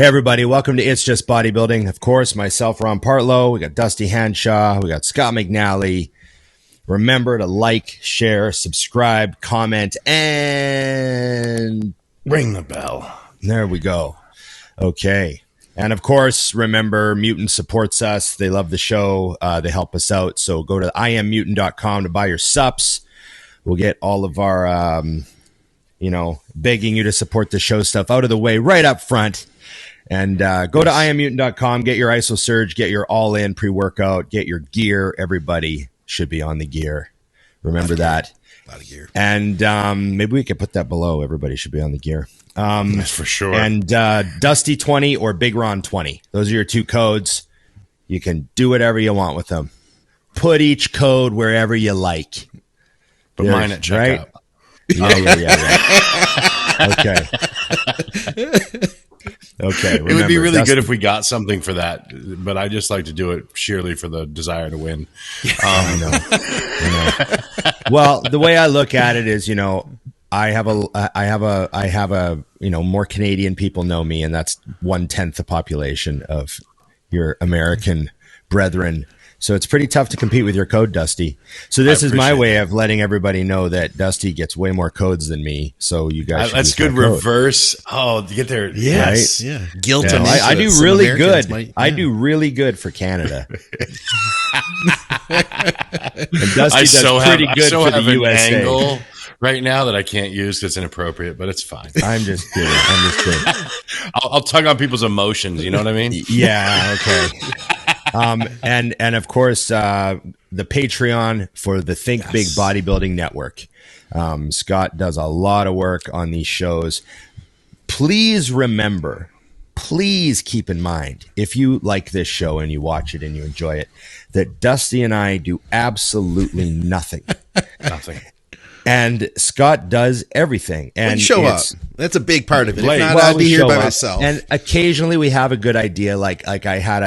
Hey everybody, welcome to It's Just Bodybuilding. Of course, myself, Ron Partlow. We got Dusty Hanshaw. We got Scott McNally. Remember to like, share, subscribe, comment, and ring the bell. There we go. Okay. And of course, remember, Mutant supports us. They love the show. They help us out. So go to IamMutant.com to buy your subs. We'll get all of our, begging you to support the show stuff out of the way right up front. And go to IamMutant.com, get your ISO Surge, get your all-in pre-workout, get your gear. Everybody should be on the gear. Remember that. A lot of gear. And maybe we could put that below. Everybody should be on the gear. That's for sure. And Dusty20 or Big Ron 20. Those are your two codes. You can do whatever you want with them. Put each code wherever you like. But mine at checkout. Right? Yeah. Okay. Okay. Remember, it would be really good if we got something for that, but I just like to do it sheerly for the desire to win. I know. Well, the way I look at it is, I have a more Canadian people know me, and that's 1/10 the population of your American brethren. So it's pretty tough to compete with your code, Dusty. So this is my way of letting everybody know that Dusty gets way more codes than me. So you guys, that's good. Reverse. Oh, to get there. Yes. Right? Yeah. Guilt. Yeah. I do really good. I do really good for Canada. And Dusty does pretty good for the USA. Angle right now that I can't use because it's inappropriate, but it's fine. I'm just kidding. I'll tug on people's emotions. You know what I mean? Yeah. Okay. And of course, the Patreon for the Think Big Bodybuilding Network. Scott does a lot of work on these shows. Please remember, please keep in mind, if you like this show and you watch it and you enjoy it, that Dusty and I do absolutely nothing. Nothing. And Scott does everything. And show up. That's a big part of it. If not, I'd be here by myself. And occasionally we have a good idea. Like I had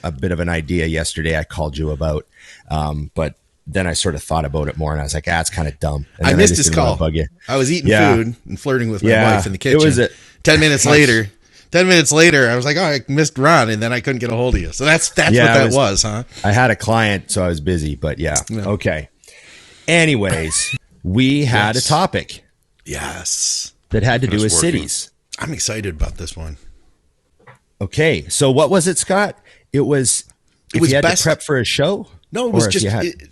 a bit of an idea yesterday I called you about. But then I sort of thought about it more and I was like, it's kind of dumb. And I missed his call. I was eating food and flirting with my wife in the kitchen. It was 10 minutes later. 10 minutes later, I was like, I missed Ron, and then I couldn't get a hold of you. So that's what that was, huh? I had a client, so I was busy, but okay. Anyways, we had a topic. Yes. That had to do with cities. I'm excited about this one. Okay. So what was it, Scott? It was you had to prep for a show? No, it was just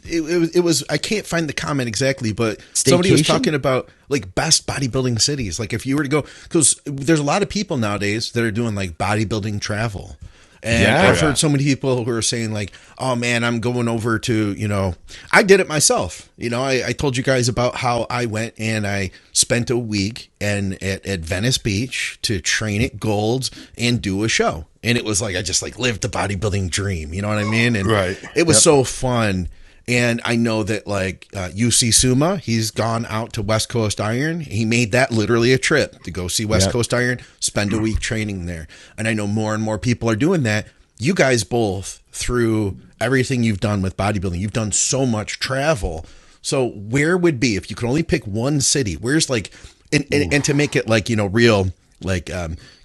it was I can't find the comment exactly, but somebody was talking about like best bodybuilding cities. Like if you were to go, because there's a lot of people nowadays that are doing like bodybuilding travel. And I've heard so many people who are saying like, oh man, I'm going over to, I did it myself. I told you guys about how I went and I spent a week at Venice Beach to train at Gold's and do a show. And it was like, I just like lived the bodybuilding dream. You know what I mean? And it was so fun. And I know that like UC Suma, he's gone out to West Coast Iron. He made that literally a trip to go see West Coast Iron, spend a week training there. And I know more and more people are doing that. You guys both, through everything you've done with bodybuilding, you've done so much travel. So where would be, if you could only pick one city, where's like, and to make it like, real, like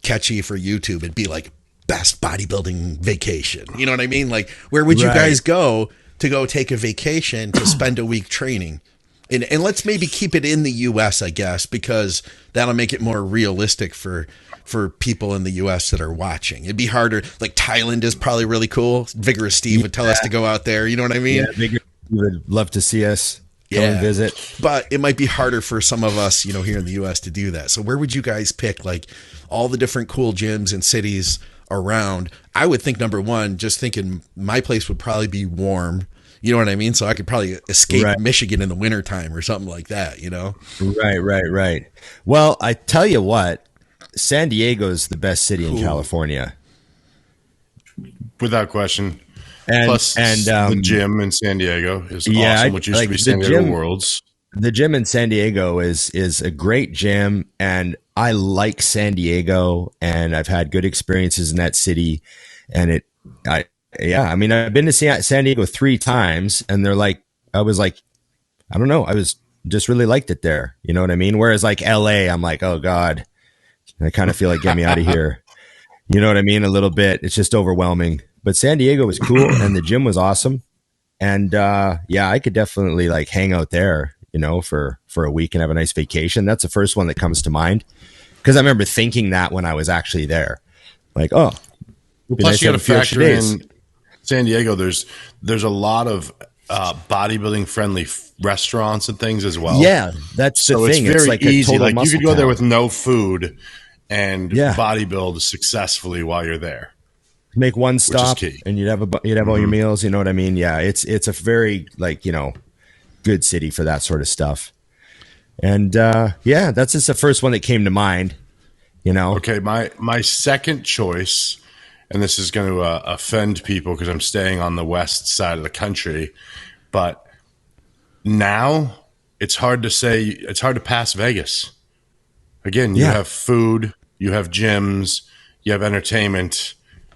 catchy for YouTube, it'd be like best bodybuilding vacation. You know what I mean? Like where would you guys go to go take a vacation to spend a week training? And let's maybe keep it in the US, I guess, because that'll make it more realistic for people in the US that are watching. It'd be harder. Like Thailand is probably really cool. Vigorous Steve would tell us to go out there. You know what I mean? Yeah, Vigorous Steve would love to see us go and visit. But it might be harder for some of us, here in the US to do that. So where would you guys pick like all the different cool gyms and cities around? I would think number one, just thinking my place would probably be warm. You know what I mean? So I could probably escape Michigan in the wintertime or something like that, Right. Well, I tell you what, San Diego's the best city in California. Without question. Plus, the gym in San Diego is awesome, which used to be San Diego Worlds. The gym in San Diego is a great gym, and I like San Diego, and I've had good experiences in that city, and I've been to San Diego 3 times, and I was just really liked it there. You know what I mean? Whereas like LA, I'm like, oh God, I kind of feel like get me out of here. You know what I mean? A little bit. It's just overwhelming. But San Diego was cool and the gym was awesome. And yeah, I could definitely like hang out there, you know, for a week and have a nice vacation. That's the first one that comes to mind. Because I remember thinking that when I was actually there. Like, oh. Plus nice you got to factor in San Diego, there's a lot of bodybuilding friendly restaurants and things as well. Yeah, that's the thing. It's very like easy. Like you could go there with no food and bodybuild successfully while you're there. Make one stop and you'd have all your meals. You know what I mean? Yeah, it's a very like, you know, good city for that sort of stuff. And yeah, that's just the first one that came to mind. You know. Okay, my second choice. And this is going to offend people because I'm staying on the west side of the country. But now it's hard to pass Vegas. Again, you have food, you have gyms, you have entertainment.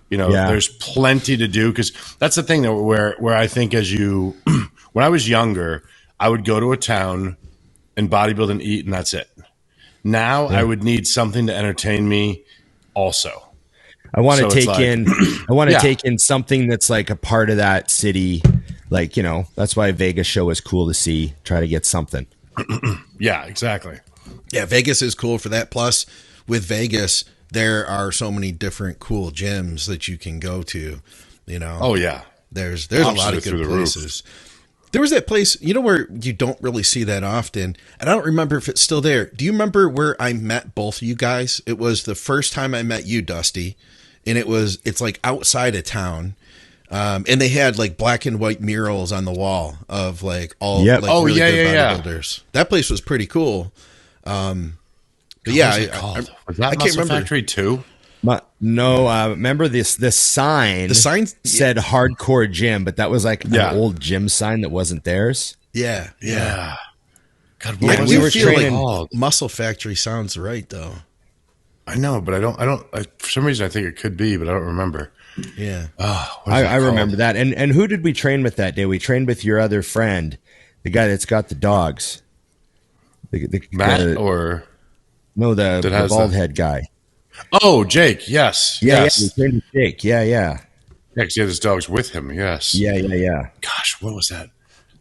You know, there's plenty to do because that's the thing where I think when I was younger, I would go to a town and bodybuild and eat and that's it. Now I would need something to entertain me also. I want to take in something that's like a part of that city. Like, you know, that's why Vegas show is cool to see, try to get something. Yeah, exactly. Yeah. Vegas is cool for that. Plus with Vegas, there are so many different cool gyms that you can go to, you know? Oh yeah. There's a lot of good places. There was that place, you know, where you don't really see that often. And I don't remember if it's still there. Do you remember where I met both of you guys? It was the first time I met you, Dusty. And it's like outside of town. And they had like black and white murals on the wall of like all like really good bodybuilders. That place was pretty cool. But yeah, was that Muscle Factory 2? No, remember this sign? The sign said hardcore gym, but that was like an old gym sign that wasn't theirs. Yeah. God, we were training. Like Muscle Factory sounds right though. I know, but I don't. For some reason, I think it could be, but I don't remember. Yeah. Oh, I remember that. And who did we train with that day? We trained with your other friend, the guy that's got the dogs. Matt or no, the bald head guy. Oh, Jake. Yes. Yes. We trained with Jake. Yeah. Yeah, because he had his dogs with him. Yes. Yeah. Gosh, what was that?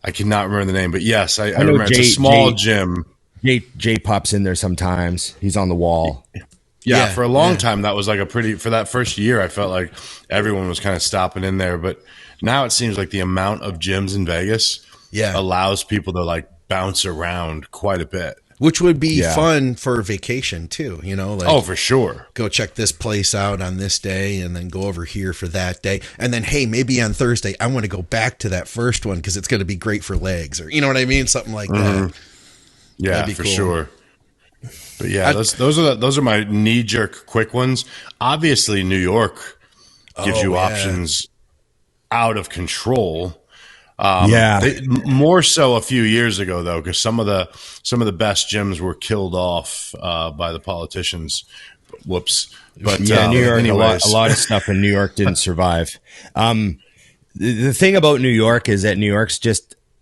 I cannot remember the name, but yes, I remember. It's a small gym. Jay pops in there sometimes. He's on the wall. Yeah, for a long time, that was like for that first year, I felt like everyone was kind of stopping in there. But now it seems like the amount of gyms in Vegas allows people to like bounce around quite a bit. Which would be fun for vacation too, you know? Like, oh, for sure. Go check this place out on this day and then go over here for that day. And then, hey, maybe on Thursday, I want to go back to that first one because it's going to be great for legs or, you know what I mean? Something like that. Yeah, for sure. But yeah, those are my knee-jerk quick ones. Obviously, New York gives you options out of control. More so a few years ago though, because some of the best gyms were killed off by the politicians. Whoops! But New York, a lot of stuff in New York didn't survive. The thing about New York is that New York's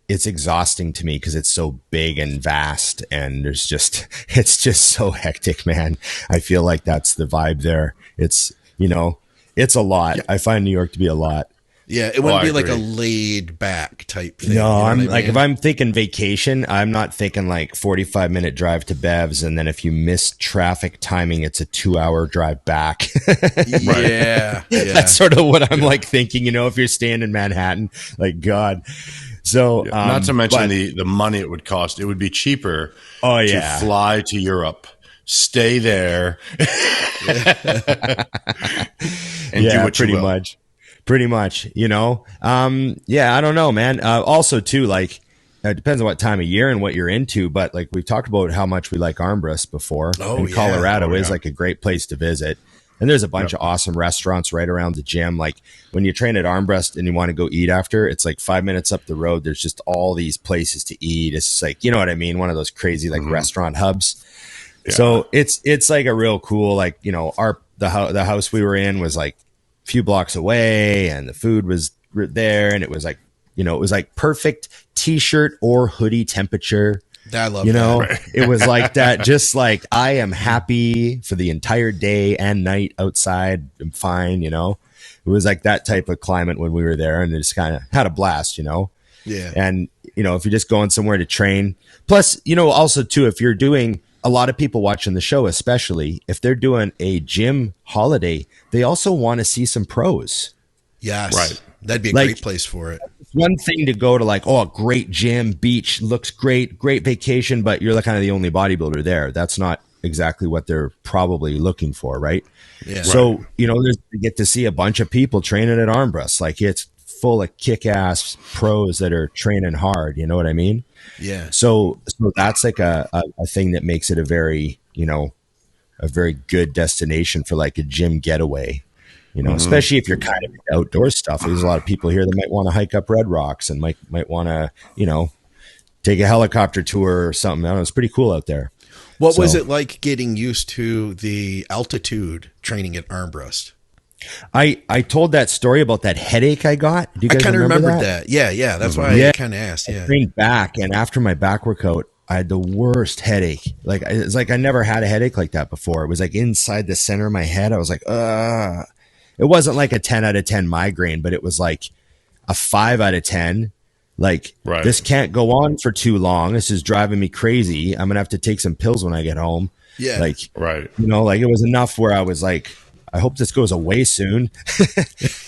it's exhausting to me because it's so big and vast, and it's just so hectic, man. I feel like that's the vibe there. It's, you know, it's a lot. I find New York to be a lot. Yeah, it wouldn't be like a laid back type thing. No, I'm like, if I'm thinking vacation, I'm not thinking like 45-minute drive to Bev's, and then if you miss traffic timing, it's a 2-hour drive back. Yeah. That's sort of what I'm like thinking, you know, if you're staying in Manhattan, like God. So, not to mention the money it would cost. It would be cheaper to fly to Europe, stay there, and do what you will. Pretty much, you know? I don't know, man. Also too, like, it depends on what time of year and what you're into, but like we've talked about how much we like Armbrust before. Colorado is like a great place to visit. And there's a bunch of awesome restaurants right around the gym. Like when you train at Armbrust and you want to go eat after, it's like 5 minutes up the road. There's just all these places to eat. It's just like, you know what I mean? One of those crazy like restaurant hubs. Yeah. So it's like a real cool, like, you know, the house we were in was like a few blocks away and the food was there. And it was like, you know, it was like perfect t-shirt or hoodie temperature. I love you know, that. it was like that. Just like I am happy for the entire day and night outside. I'm fine. You know, it was like that type of climate when we were there, and it just kind of had a blast, you know? Yeah. And, you know, if you're just going somewhere to train, plus, you know, also too, if you're doing, a lot of people watching the show, especially if they're doing a gym holiday, they also want to see some pros. Yes. Right. That'd be a Like, great place for it. It's one thing to go to like, oh, a great gym, beach, looks great, great vacation, but you're like kind of the only bodybuilder there. That's not exactly what they're probably looking for, right? Yeah. So, you know, you get to see a bunch of people training at Armbrust. Like it's full of kick-ass pros that are training hard. You know what I mean? Yeah. So that's like a thing that makes it a very, you know, a very good destination for like a gym getaway, you know, especially if you're kind of into outdoor stuff. There's a lot of people here that might want to hike up Red Rocks and might want to, you know, take a helicopter tour or something. I don't know. It's pretty cool out there. What was it like getting used to the altitude training at Armbrust? I told that story about that headache I got. Do you guys I kind of remembered that? that. Yeah. That's why I kind of asked. Yeah. I trained back, and after my back workout, I had the worst headache. Like it's like I never had a headache like that before. It was like inside the center of my head. I was like, It wasn't like a 10 out of 10 migraine, but it was like a 5 out of 10. Like, this can't go on for too long. This is driving me crazy. I'm gonna have to take some pills when I get home. Yeah. Like, Right. you know, like it was enough where I was like, I hope this goes away soon.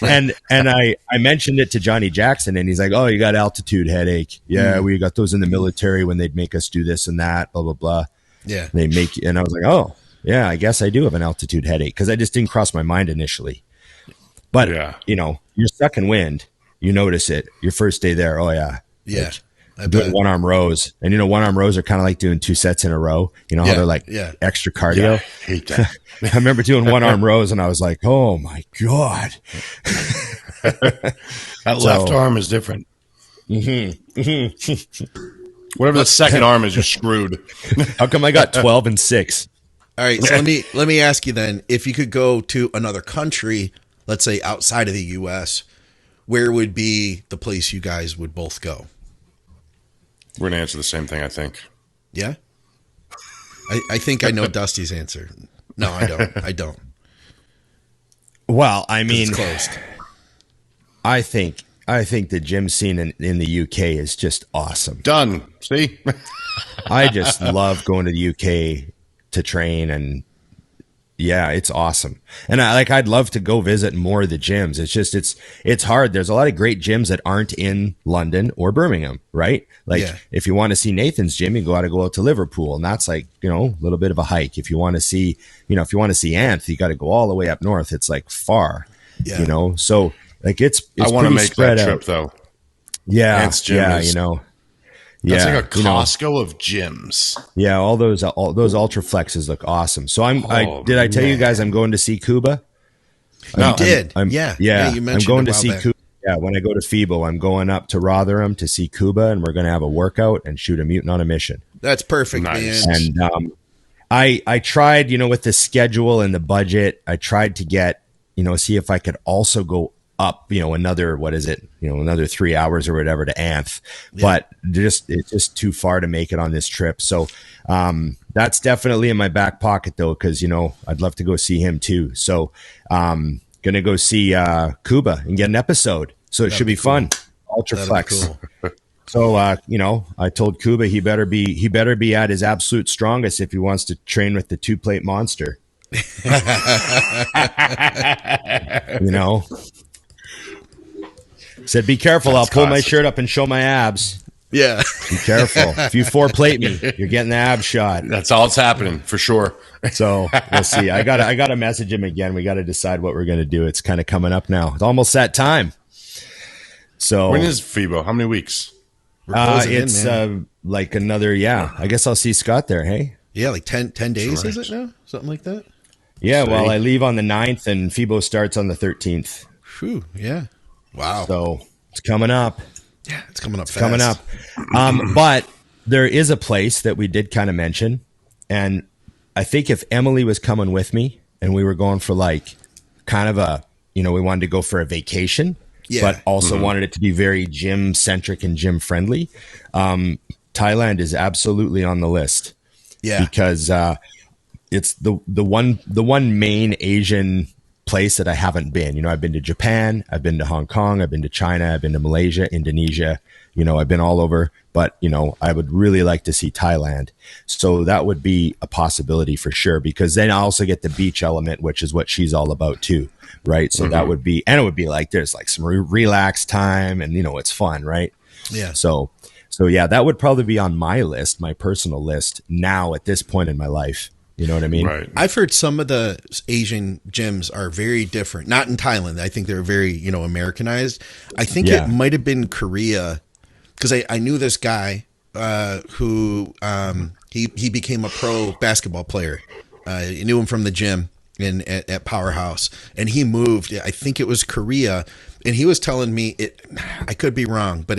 and I mentioned it to Johnny Jackson, and he's like, oh, you got altitude headache. Yeah, we got those in the military when they'd make us do this and that, blah, blah, blah. Yeah. And I was like, oh, yeah, I guess I do have an altitude headache, because I just didn't cross my mind initially. But, you know, you're stuck in wind. You notice it. Your first day there. Oh, yeah. Yeah. Like, doing one-arm rows. And, you know, one-arm rows are kind of like doing 2 sets in a row. You know how they're like extra cardio? Yeah, I hate that. I remember doing one-arm rows, and I was like, oh, my God. That left arm is different. Whatever the second arm is, you're screwed. How come I got 12 and 6? All right. So let me ask you then, if you could go to another country, let's say outside of the U.S., where would be the place you guys would both go? We're going to answer the same thing, I think. Yeah. I think I know Dusty's answer. No, I don't. I don't. Well, I mean, It's closed. I think the gym scene in the UK is just awesome. Done. See? I just love going to the UK to train, and yeah, it's awesome. And I'd love to go visit more of the gyms. It's just, it's hard. There's a lot of great gyms that aren't in London or Birmingham, right? Like if you want to see Nathan's gym, you got to go out to Liverpool, and that's like, you know, a little bit of a hike. If you want to see, you know, if you want to see Anth, you got to go all the way up north. It's like far, you know? So like it's I want to make that trip out. Though. Yeah. Anth's gym you know, that's like a Costco of gyms. Yeah, all those Ultra Flexes look awesome. So did I tell you guys I'm going to see Cuba? No, you did. You mentioned I'm going to see back. Cuba. Yeah, when I go to FIBO, I'm going up to Rotherham to see Cuba, and we're going to have a workout and shoot a mutant on a mission. That's perfect, Nice. man. And I tried, you know, with the schedule and the budget, I tried to get, you know, see if I could also go up, you know, another 3 hours or whatever to Anth, but it's just too far to make it on this trip. So that's definitely in my back pocket though, because, you know, I'd love to go see him too. So gonna go see Cuba and get an episode. So it should be fun. Ultra Flex. Cool. So you know, I told Cuba he better be at his absolute strongest if he wants to train with the 2-plate monster. You know. Said, be careful. I'll pull my shirt up and show my abs. Yeah. Be careful. If you 4-plate me, you're getting the ab shot. That's all that's happening for sure. So we'll see. I gotta message him again. We got to decide what we're going to do. It's kind of coming up now. It's almost that time. So when is FIBO? How many weeks? It's like another, I guess I'll see Scott there. Hey. Yeah. Like 10 days, is it now? Something like that. Yeah. Well, I leave on the 9th and FIBO starts on the 13th. Whew, yeah. Wow. So it's coming up. Yeah, it's coming up fast. Coming up. But there is a place that we did kind of mention. And I think if Emily was coming with me and we were going for like kind of a, you know, we wanted to go for a vacation, but also wanted it to be very gym centric and gym friendly. Thailand is absolutely on the list. Yeah. Because it's the one main Asian place that I haven't been. I've been to Japan, I've been to Hong Kong, I've been to China, I've been to Malaysia, Indonesia, I've been all over, but I would really like to see Thailand. So that would be a possibility for sure, because then I also get the beach element, which is what she's all about too. Right. So that would be, and it would be like, there's like some relax time and, it's fun. Right. Yeah. So yeah, that would probably be on my list, my personal list now at this point in my life. You know what I mean? Right. I've heard some of the Asian gyms are very different. Not in Thailand. I think they're very, Americanized. I think it might have been Korea, because I knew this guy who he became a pro basketball player. I knew him from the gym at Powerhouse, and he moved. I think it was Korea, and he was telling me I could be wrong, but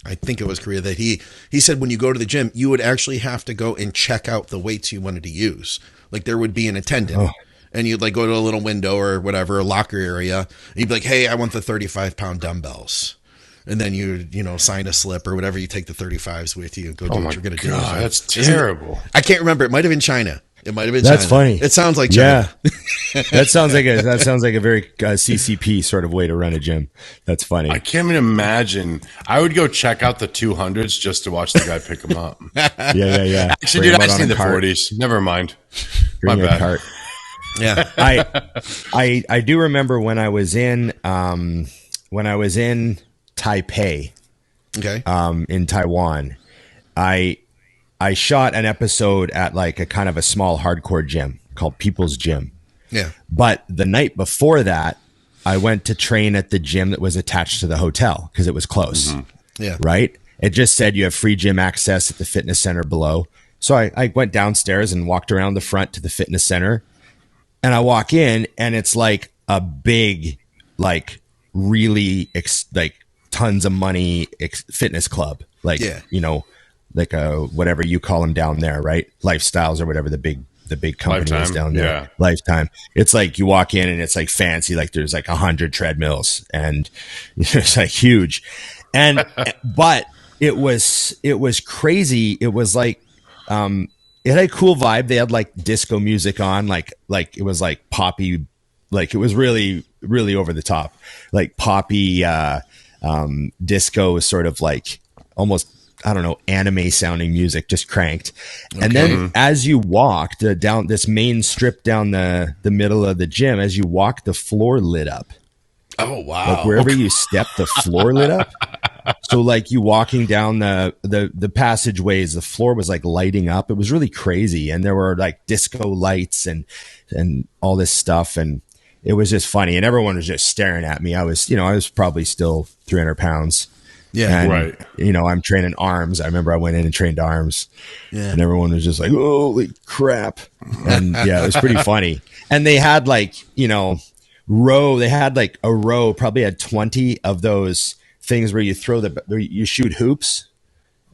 I think it was Korea, that he said when you go to the gym, you would actually have to go and check out the weights you wanted to use. Like there would be an attendant and you'd like go to a little window or whatever, a locker area. And you'd be like, hey, I want the 35-pound dumbbells. And then you sign a slip or whatever. You take the 35s with you and go do what you're going to do. That's terrible. I can't remember. It might have been China. It might have been That's China. funny. It sounds like China. Yeah. that sounds like a very CCP sort of way to run a gym. That's funny. I can't even imagine. I would go check out the 200s just to watch the guy pick them up. Yeah. Actually, dude, I just need the 40s. Never mind. My bad. Cart. Yeah. I do remember when I was in Taipei, in Taiwan, I shot an episode at like a kind of a small hardcore gym called People's Gym. Yeah. But the night before that, I went to train at the gym that was attached to the hotel because it was close. Mm-hmm. Yeah. Right. It just said you have free gym access at the fitness center below. So I went downstairs and walked around the front to the fitness center, and I walk in and it's like a big, like really like tons of money fitness club. Like, like whatever you call them down there, right? Lifestyles or whatever the big company is down there. Yeah. Lifetime. It's like you walk in and it's like fancy, like there's like 100 treadmills and it's like huge. And but it was crazy. It was like it had a cool vibe. They had like disco music on, like it was like poppy, like it was really, really over the top, like poppy disco, sort of like almost, I don't know, anime sounding music, just cranked. Okay. And then as you walked down this main strip down the middle of the gym, as you walk, the floor lit up. Oh, wow. Like wherever you step, the floor lit up. So like you walking down the passageways, the floor was like lighting up. It was really crazy. And there were like disco lights and all this stuff. And it was just funny. And everyone was just staring at me. I was probably still 300 pounds. Yeah. And, right. I'm training arms. I remember I went in and trained arms, and everyone was just like, holy crap. And yeah, it was pretty funny. And they had like, they had like a row, probably had 20 of those things where you shoot hoops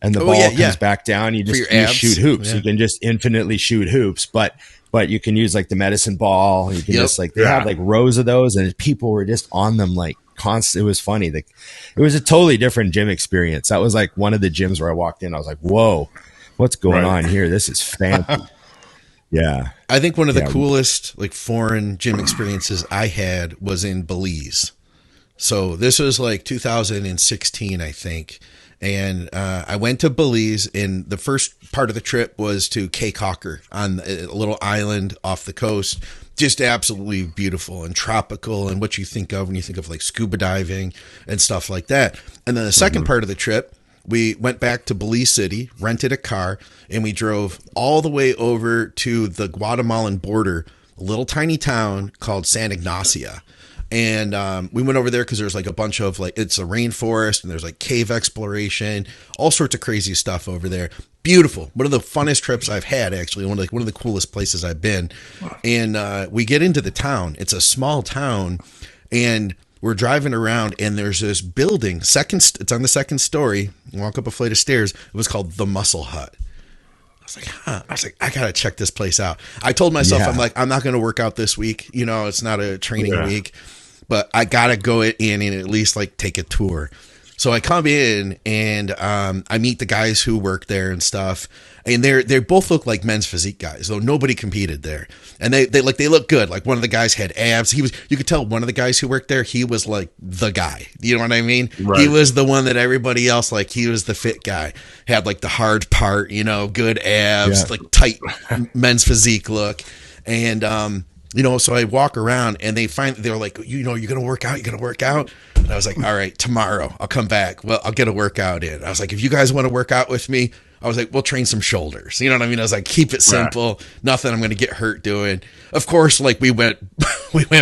and the ball comes back down. You shoot hoops. Yeah. You can just infinitely shoot hoops, but you can use like the medicine ball. You can just like, they have like rows of those, and people were just on them like constant. It was funny. It was a totally different gym experience. That was like one of the gyms where I walked in. I was like, whoa, what's going on here? This is fancy. Yeah. I think one of the coolest like foreign gym experiences I had was in Belize. So this was like 2016, I think. And I went to Belize, and the first part of the trip was to Cape Hawker on a little island off the coast. Just absolutely beautiful and tropical, and what you think of when you think of like scuba diving and stuff like that. And then the second part of the trip, we went back to Belize City, rented a car, and we drove all the way over to the Guatemalan border, a little tiny town called San Ignacio. And we went over there because there's like a bunch of like, it's a rainforest and there's like cave exploration, all sorts of crazy stuff over there. Beautiful. One of the funnest trips I've had, actually. One of the coolest places I've been. And we get into the town. It's a small town, and we're driving around, and there's this building. It's on the second story. You walk up a flight of stairs. It was called the Muscle Hut. I was like, I gotta check this place out. I told myself, I'm not going to work out this week. It's not a training week, but I gotta go in and at least like take a tour. So I come in and I meet the guys who work there and stuff, and they both look like men's physique guys, though nobody competed there, and they look good. Like one of the guys had abs. You could tell one of the guys who worked there, he was like the guy. You know what I mean? Right. He was the one that everybody else, like, he was the fit guy. Had like the hard part, you know, good abs, like tight men's physique look, and you know, so I walk around and they're like, you know, you're going to work out. And I was like, all right, tomorrow I'll come back. Well, I'll get a workout in. I was like, if you guys want to work out with me, I was like, we'll train some shoulders. You know what I mean? I was like, keep it simple. Right. Nothing I'm going to get hurt doing. Of course, like we went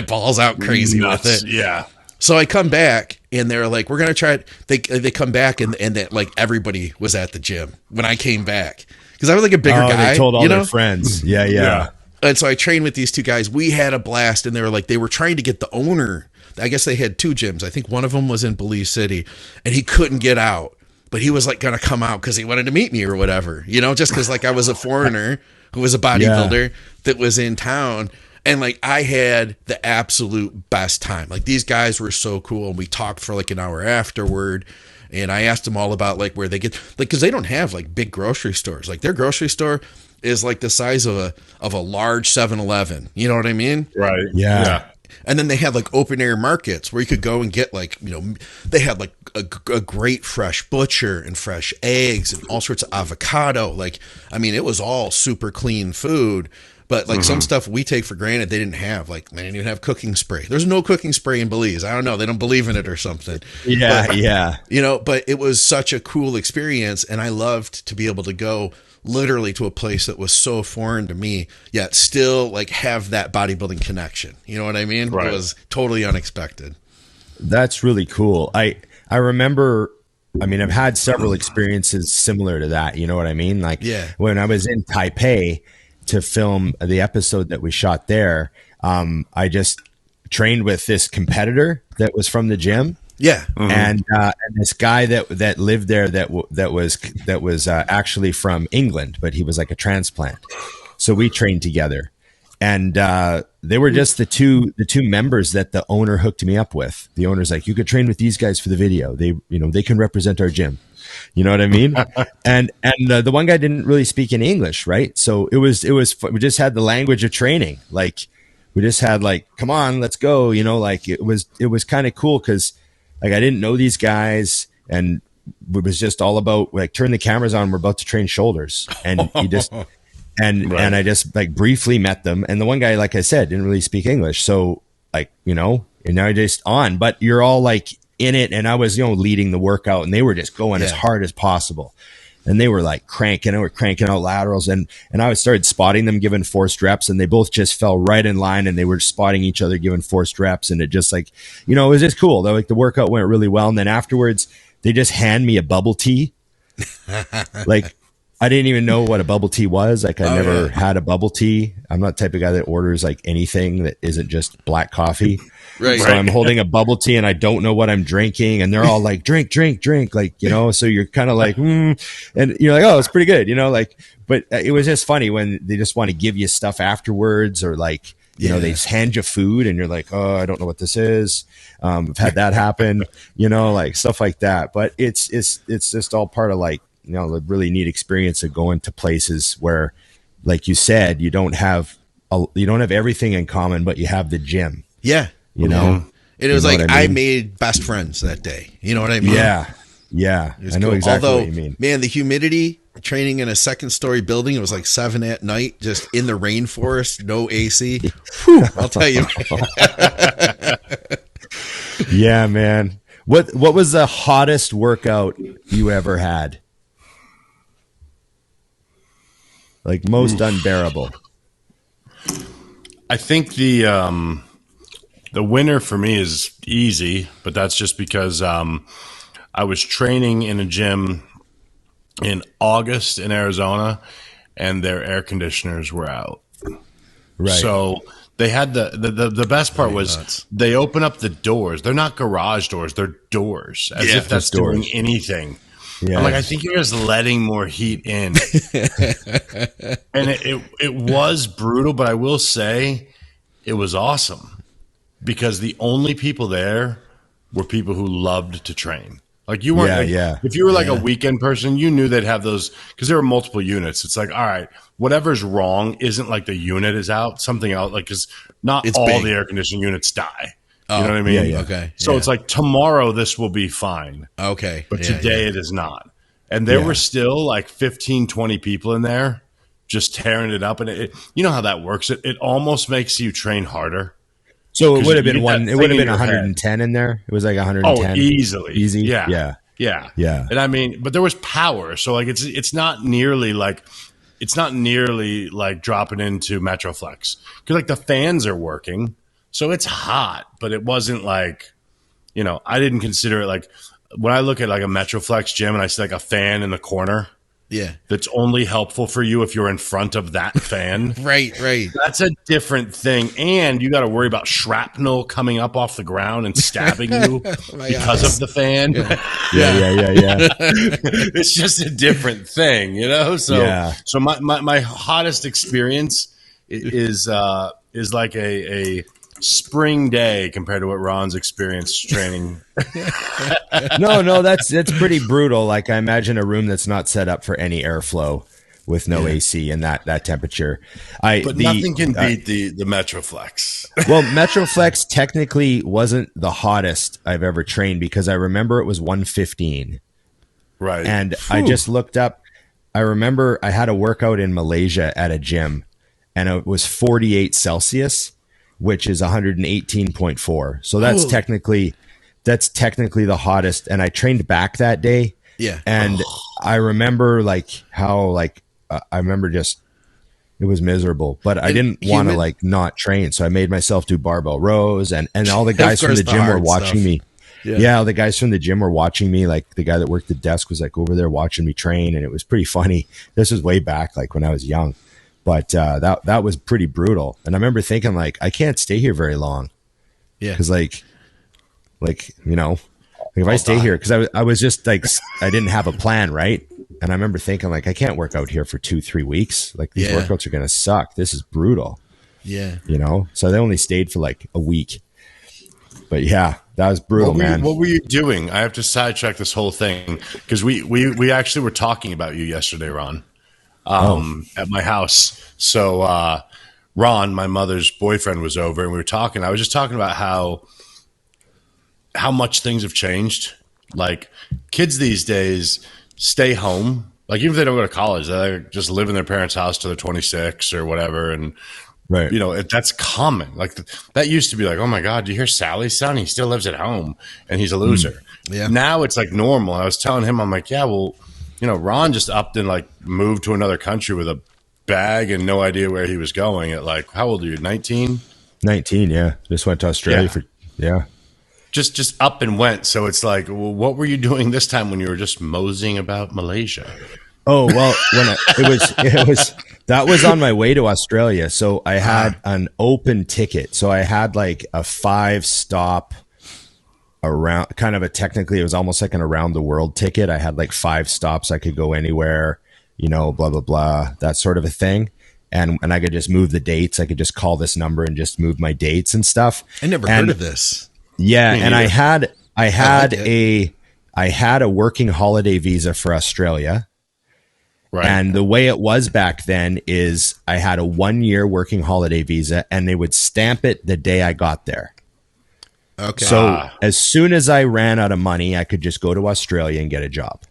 balls out crazy with it. Yeah. So I come back and they're like, we're going to try it. They come back and that, like, everybody was at the gym when I came back. Cause I was like a bigger guy. They told all their know? friends. Yeah. And so I trained with these two guys. We had a blast, and they were trying to get the owner. I guess they had two gyms. I think one of them was in Belize City, and he couldn't get out. But he was like going to come out because he wanted to meet me or whatever, you know, just because like I was a foreigner who was a bodybuilder that was in town. And like I had the absolute best time. Like these guys were so cool. And we talked for like an hour afterward. And I asked them all about like where they get, like, because they don't have like big grocery stores. Like their grocery store is like the size of a large 7-Eleven. You know what I mean? Right. Yeah. And then they had like open air markets where you could go and get like, you know, they had like a great fresh butcher and fresh eggs and all sorts of avocado. Like, I mean, it was all super clean food. But like some stuff we take for granted, they didn't have. Like, they didn't even have cooking spray. There's no cooking spray in Belize. I don't know. They don't believe in it or something. Yeah. You know, but it was such a cool experience. And I loved to be able to go literally to a place that was so foreign to me, yet still like have that bodybuilding connection. You know what I mean? Right. It was totally unexpected. That's really cool. I remember, I mean, I've had several experiences similar to that. You know what I mean? Like when I was in Taipei to film the episode that we shot there, I just trained with this competitor that was from the gym. Yeah. And this guy that lived there that was actually from England, but he was like a transplant. So we trained together, and they were just the two members that the owner hooked me up with. The owner's like, you could train with these guys for the video. They can represent our gym. You know what I mean? and the one guy didn't really speak any English, right? So it was we just had the language of training. Like we just had like, come on, let's go. You know, like it was kind of cool because like I didn't know these guys, and it was just all about like turn the cameras on. We're about to train shoulders, and you just and I just like briefly met them. And the one guy, like I said, didn't really speak English, so like and now I just on. But you're all like in it, and I was leading the workout, and they were just going as hard as possible. And they were like cranking out laterals, and I started spotting them giving forced reps, and they both just fell right in line, and they were spotting each other giving forced reps, and it just like, it was just cool. Though, like the workout went really well, and then afterwards they just hand me a bubble tea. Like I didn't even know what a bubble tea was. Like I never had a bubble tea. I'm not the type of guy that orders like anything that isn't just black coffee. Right. So I'm holding a bubble tea and I don't know what I'm drinking, and they're all like, drink, like, so you're kind of like, and you're like, oh, it's pretty good, like, but it was just funny when they just want to give you stuff afterwards, or like, they just hand you food and you're like, oh, I don't know what this is. I've had that happen, like stuff like that. But it's just all part of like, the really neat experience of going to places where, like you said, you don't have everything in common, but you have the gym. Yeah. And it was like I made best friends that day. You know what I mean? Yeah. I know exactly what you mean. Man, the humidity, training in a second-story building, it was like 7 at night, just in the rainforest, no AC. Whew, I'll tell you. Yeah, man. What was the hottest workout you ever had? Like most unbearable? I think the winner for me is easy, but that's just because I was training in a gym in August in Arizona, and their air conditioners were out. Right. So they had the best part was they open up the doors. They're not garage doors. They're doors, as if that's doing anything. Yeah. I'm like, I think you're just letting more heat in. And it was brutal, but I will say it was awesome because the only people there were people who loved to train. Like you weren't, if you were like a Yeah. weekend person, you knew they'd have those because there were multiple units. It's like, all right, whatever's wrong isn't like the unit is out, something else. Like, because not It's all big. the air conditioning units die. Oh, You know what I mean? Okay. So yeah. it's like tomorrow this will be fine, okay. but Yeah, today yeah. it is not. And there were still like 15, 20 people in there just tearing it up. And you know how that works. It almost makes you train harder. So it would have you been get that it would have thing been in your 110 in there. It was like 110. Oh, easily. Easy. Yeah. Yeah. And I mean, but there was power. So like it's not nearly like dropping into Metroflex. Because like the fans are working. So it's hot, but it wasn't like, I didn't consider it like when I look at like a Metroflex gym and I see like a fan in the corner. Yeah. That's only helpful for you if you're in front of that fan. Right. That's a different thing. And you got to worry about shrapnel coming up off the ground and stabbing you because of the fan. Yeah. It's just a different thing, So my hottest experience is like a spring day compared to what Ron's experience training. No, that's pretty brutal. Like I imagine a room that's not set up for any airflow with no AC and that temperature. Nothing can beat the Metroflex. Well, Metroflex technically wasn't the hottest I've ever trained because I remember it was 115. Right. And I just looked up. I remember I had a workout in Malaysia at a gym and it was 48 Celsius, which is 118.4. So that's technically the hottest. And I trained back that day. Yeah. And I remember I remember just, it was miserable, but I didn't want to not train. So I made myself do barbell rows and all the guys from the gym were watching me. Yeah. The guys from the gym were watching me. Like the guy that worked the desk was like over there watching me train. And it was pretty funny. This was way back, like when I was young. But that was pretty brutal. And I remember thinking, like, I can't stay here very long. Yeah. Because, if I stay here, because I was just, like, I didn't have a plan, right? And I remember thinking, like, I can't work out here for 2-3 weeks. Like, these workouts are going to suck. This is brutal. Yeah. So they only stayed for, like, a week. But, yeah, that was brutal, man. What were you doing? I have to sidetrack this whole thing. Because we actually were talking about you yesterday, Ron. At my house. So Ron, my mother's boyfriend, was over and we were talking. I was just talking about how much things have changed. Like kids these days stay home. Like even if they don't go to college, they just live in their parents' house till they're 26 or whatever. And right. That's common. Like that used to be like, oh my God, do you hear Sally's son? He still lives at home and he's a loser. Yeah. Now it's like normal. I was telling him, I'm like, yeah, well, Ron just upped and like moved to another country with a bag and no idea where he was going at like, how old are you? 19? 19. Yeah. Just went to Australia Just up and went. So it's like, well, what were you doing this time when you were just moseying about Malaysia? Oh, well, that was on my way to Australia. So I had an open ticket. So I had like a 5-stop around, kind of technically it was almost like an around the world ticket. I had like 5 stops. I could go anywhere, blah, blah, blah, that sort of a thing. And I could just move the dates. I could just call this number and just move my dates and stuff. I never heard of this. Yeah. And I had a working holiday visa for Australia. Right. And the way it was back then is I had a 1-year working holiday visa and they would stamp it the day I got there. Okay. So as soon as I ran out of money, I could just go to Australia and get a job.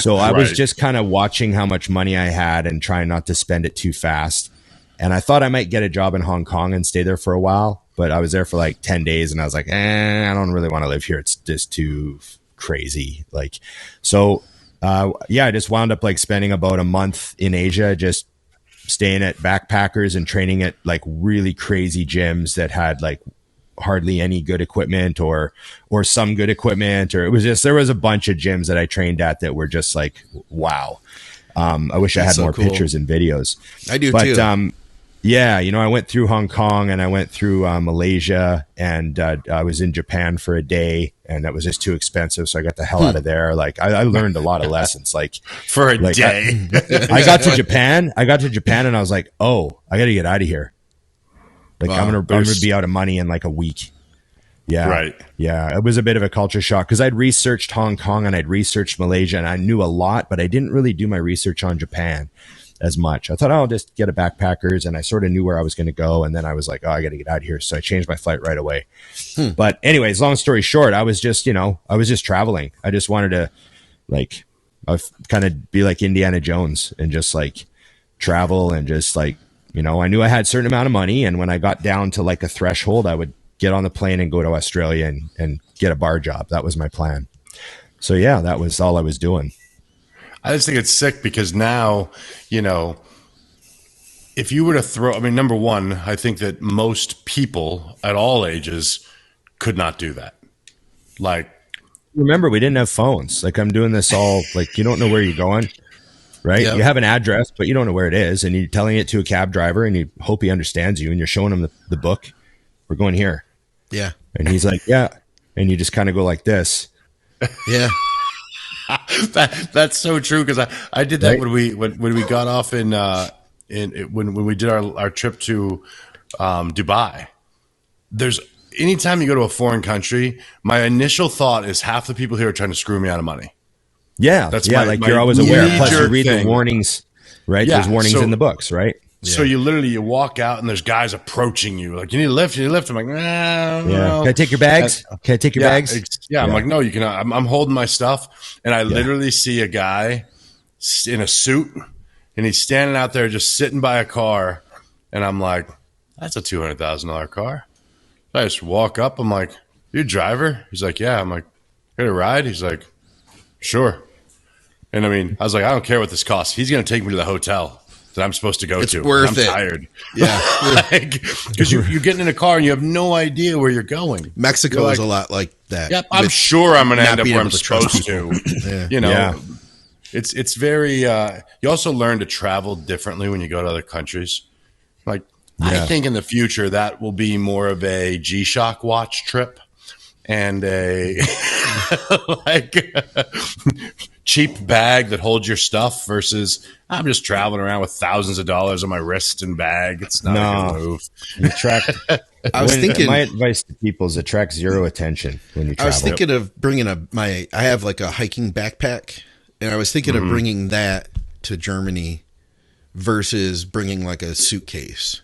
So I was just kind of watching how much money I had and trying not to spend it too fast. And I thought I might get a job in Hong Kong and stay there for a while, but I was there for like 10 days and I was like, I don't really want to live here. It's just too crazy. I just wound up like spending about a month in Asia, just staying at backpackers and training at like really crazy gyms that had like hardly any good equipment or some good equipment, or it was just, there was a bunch of gyms that I trained at that were just like, wow. I wish I had more pictures and videos. I do too. Yeah, I went through Hong Kong and I went through Malaysia and I was in Japan for a day and that was just too expensive. So I got the hell out of there. Like I learned a lot of lessons for a day. I got to Japan and I was like, oh, I got to get out of here. Like I'm going to be out of money in like a week. Yeah. Right. Yeah. It was a bit of a culture shock because I'd researched Hong Kong and I'd researched Malaysia and I knew a lot, but I didn't really do my research on Japan as much. I thought, I'll just get a backpackers, and I sort of knew where I was going to go. And then I was like, I got to get out of here. So I changed my flight right away. But anyways, long story short, I was just traveling. I just wanted to like, kind of be like Indiana Jones and just like travel and just like, I knew I had a certain amount of money. And when I got down to like a threshold, I would get on the plane and go to Australia and get a bar job. That was my plan. So yeah, that was all I was doing. I just think it's sick because now, if you were to throw, number one, I think that most people at all ages could not do that. Like, remember, we didn't have phones. Like, I'm doing this all like, you don't know where you're going, right? Yep. You have an address, but you don't know where it is. And you're telling it to a cab driver and you hope he understands you. And you're showing him the book. We're going here. Yeah. And he's like, yeah. And you just kind of go like this. Yeah. That's so true. Cause I did that right? when we got off when we did our trip to, Dubai. Anytime you go to a foreign country, my initial thought is half the people here are trying to screw me out of money. Yeah. That's my you're always aware. Plus you read the warnings, right? Yeah, there's warnings in the books, right? So you walk out and there's guys approaching you like, you need a lift. I'm like, nah, no. Can I take your bags? Can I take your bags? Yeah. I'm like, no, you cannot. I'm holding my stuff. And I literally see a guy in a suit and he's standing out there just sitting by a car. And I'm like, that's a $200,000 car. I just walk up. I'm like, you a driver? He's like, yeah. I'm like, get a ride? He's like, sure. And I was like, I don't care what this costs. He's going to take me to the hotel that I'm supposed to go to. Worth I'm it. tired. Yeah. Because you're getting in a car and you have no idea where you're going. Mexico is a lot like that. Yep, I'm sure I'm going to end up where I'm supposed to. Yeah. It's very, you also learn to travel differently when you go to other countries. Like, I think in the future that will be more of a G-Shock watch trip and a cheap bag that holds your stuff versus I'm just traveling around with thousands of dollars on my wrist and bag. It's not a good move. I was thinking, my advice to people is attract zero attention when you travel. I was thinking of bringing I have like a hiking backpack, and I was thinking of bringing that to Germany versus bringing like a suitcase.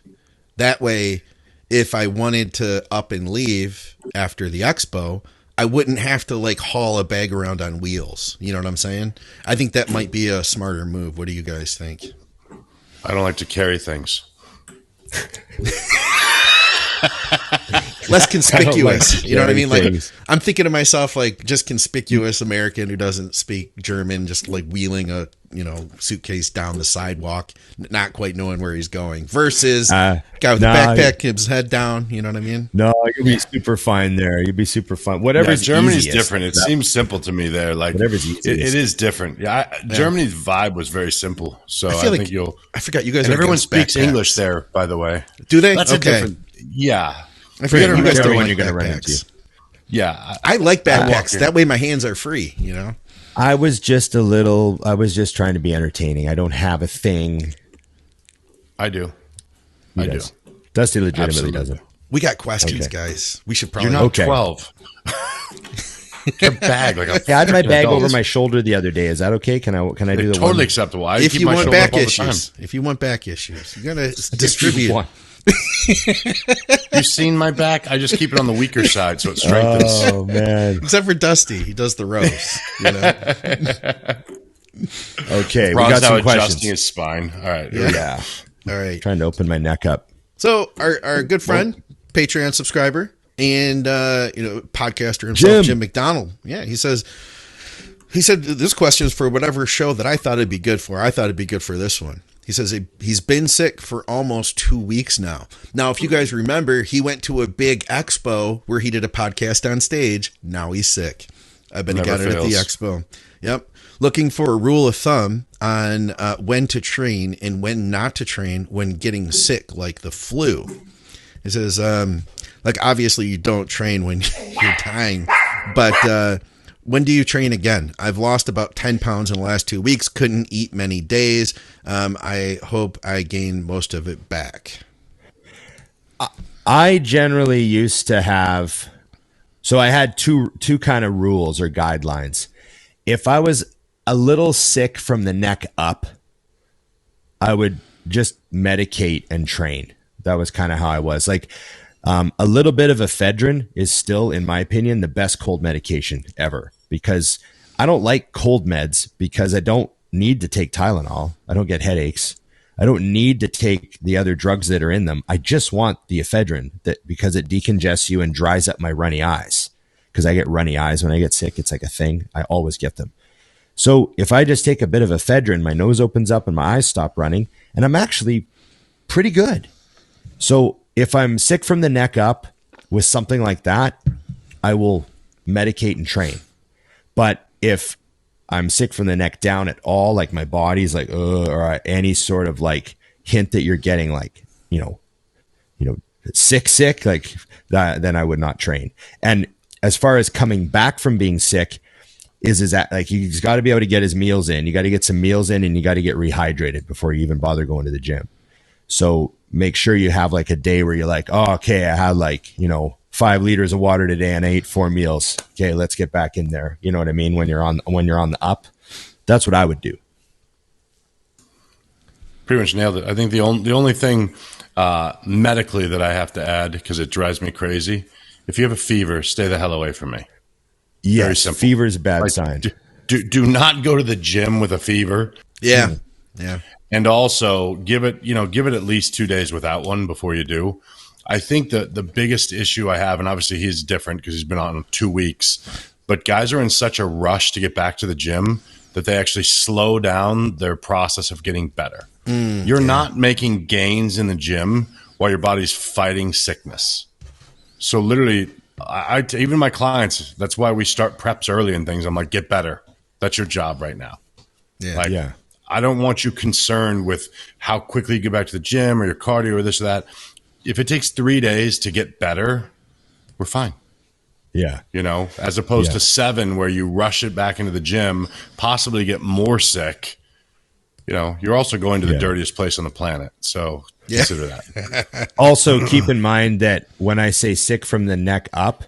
That way, if I wanted to up and leave after the expo, I wouldn't have to like haul a bag around on wheels. You know what I'm saying? I think that might be a smarter move. What do you guys think? I don't like to carry things. Less conspicuous. You know what I mean? Like, I'm thinking to myself, like, just conspicuous American who doesn't speak German, just like wheeling a suitcase down the sidewalk, not quite knowing where he's going, versus guy with the backpack, his head down. You know what I mean? No, you'll be super fine there. You'll be super fine. Whatever's Germany's easiest. Different. It seems simple to me there. Like, whatever's easiest. It is different. Yeah, Germany's vibe was very simple. So I think I forgot you guys. And everyone speaks English there, by the way. Do they? That's okay. a different. Yeah. I forget you guys don't when like you're going to run backpacks. into. Yeah. I like backpacks. That way my hands are free, I was just trying to be entertaining. I don't have a thing. I do. Dusty legitimately doesn't. We got questions, guys. We should probably. You're not 12. Your bag. Like I had my bag over my shoulder the other day. Is that okay? Can I do the totally acceptable. I if keep you my want shoulder back up all the issues, time. if you want back issues, you gotta distribute. You've seen my back? I just keep it on the weaker side so it strengthens. Oh man! Except for Dusty, he does the roast. Okay, Ron's we got some now questions. adjusting his spine. All right. Yeah. All right. Trying to open my neck up. So our good friend, Patreon subscriber, and podcaster himself, Jim McDonald. Yeah, he said this question is for whatever show that I thought it'd be good for. I thought it'd be good for this one. He says he's been sick for almost 2 weeks now. Now, if you guys remember, he went to a big expo where he did a podcast on stage. Now he's sick. I've been together at the expo. Yep. Looking for a rule of thumb on when to train and when not to train when getting sick, like the flu. He says, obviously you don't train when you're dying, but when do you train again? I've lost about 10 pounds in the last 2 weeks. Couldn't eat many days. I hope I gain most of it back. I generally used to have So I had two kind of rules or guidelines. If I was a little sick from the neck up, I would just medicate and train. That was kind of how I was. Like a little bit of ephedrine is still, in my opinion, the best cold medication ever, because I don't like cold meds because I don't need to take Tylenol. I don't get headaches. I don't need to take the other drugs that are in them. I just want the ephedrine because it decongests you and dries up my runny eyes, because I get runny eyes when I get sick. It's like a thing. I always get them. So if I just take a bit of ephedrine, my nose opens up and my eyes stop running, and I'm actually pretty good. So if I'm sick from the neck up with something like that, I will medicate and train. But if I'm sick from the neck down at all, like my body's like, or any sort of like hint that you're getting like, sick like that, then I would not train. And as far as coming back from being sick, is that like, he's got to be able to get his meals in. You got to get some meals in, and you got to get rehydrated before you even bother going to the gym. So make sure you have like a day where you're like, oh, okay, I had 5 liters of water today and I ate 4 meals. Okay, let's get back in there. You know what I mean? When you're on the up, that's what I would do. Pretty much nailed it. I think the only thing medically that I have to add, because it drives me crazy, if you have a fever, stay the hell away from me. Yes, very simple. Fever's a bad sign. Do not go to the gym with a fever. Yeah. Yeah. And also give it at least 2 days without one before you do. I think that the biggest issue I have, and obviously he's different because he's been on 2 weeks, but guys are in such a rush to get back to the gym that they actually slow down their process of getting better. You're not making gains in the gym while your body's fighting sickness. So literally, even my clients, that's why we start preps early and things. I'm like, get better. That's your job right now. Yeah. I don't want you concerned with how quickly you get back to the gym or your cardio or this or that. If it takes 3 days to get better, we're fine. Yeah. As opposed to 7 where you rush it back into the gym, possibly get more sick. You're also going to the dirtiest place on the planet. So consider that. Also, keep in mind that when I say sick from the neck up,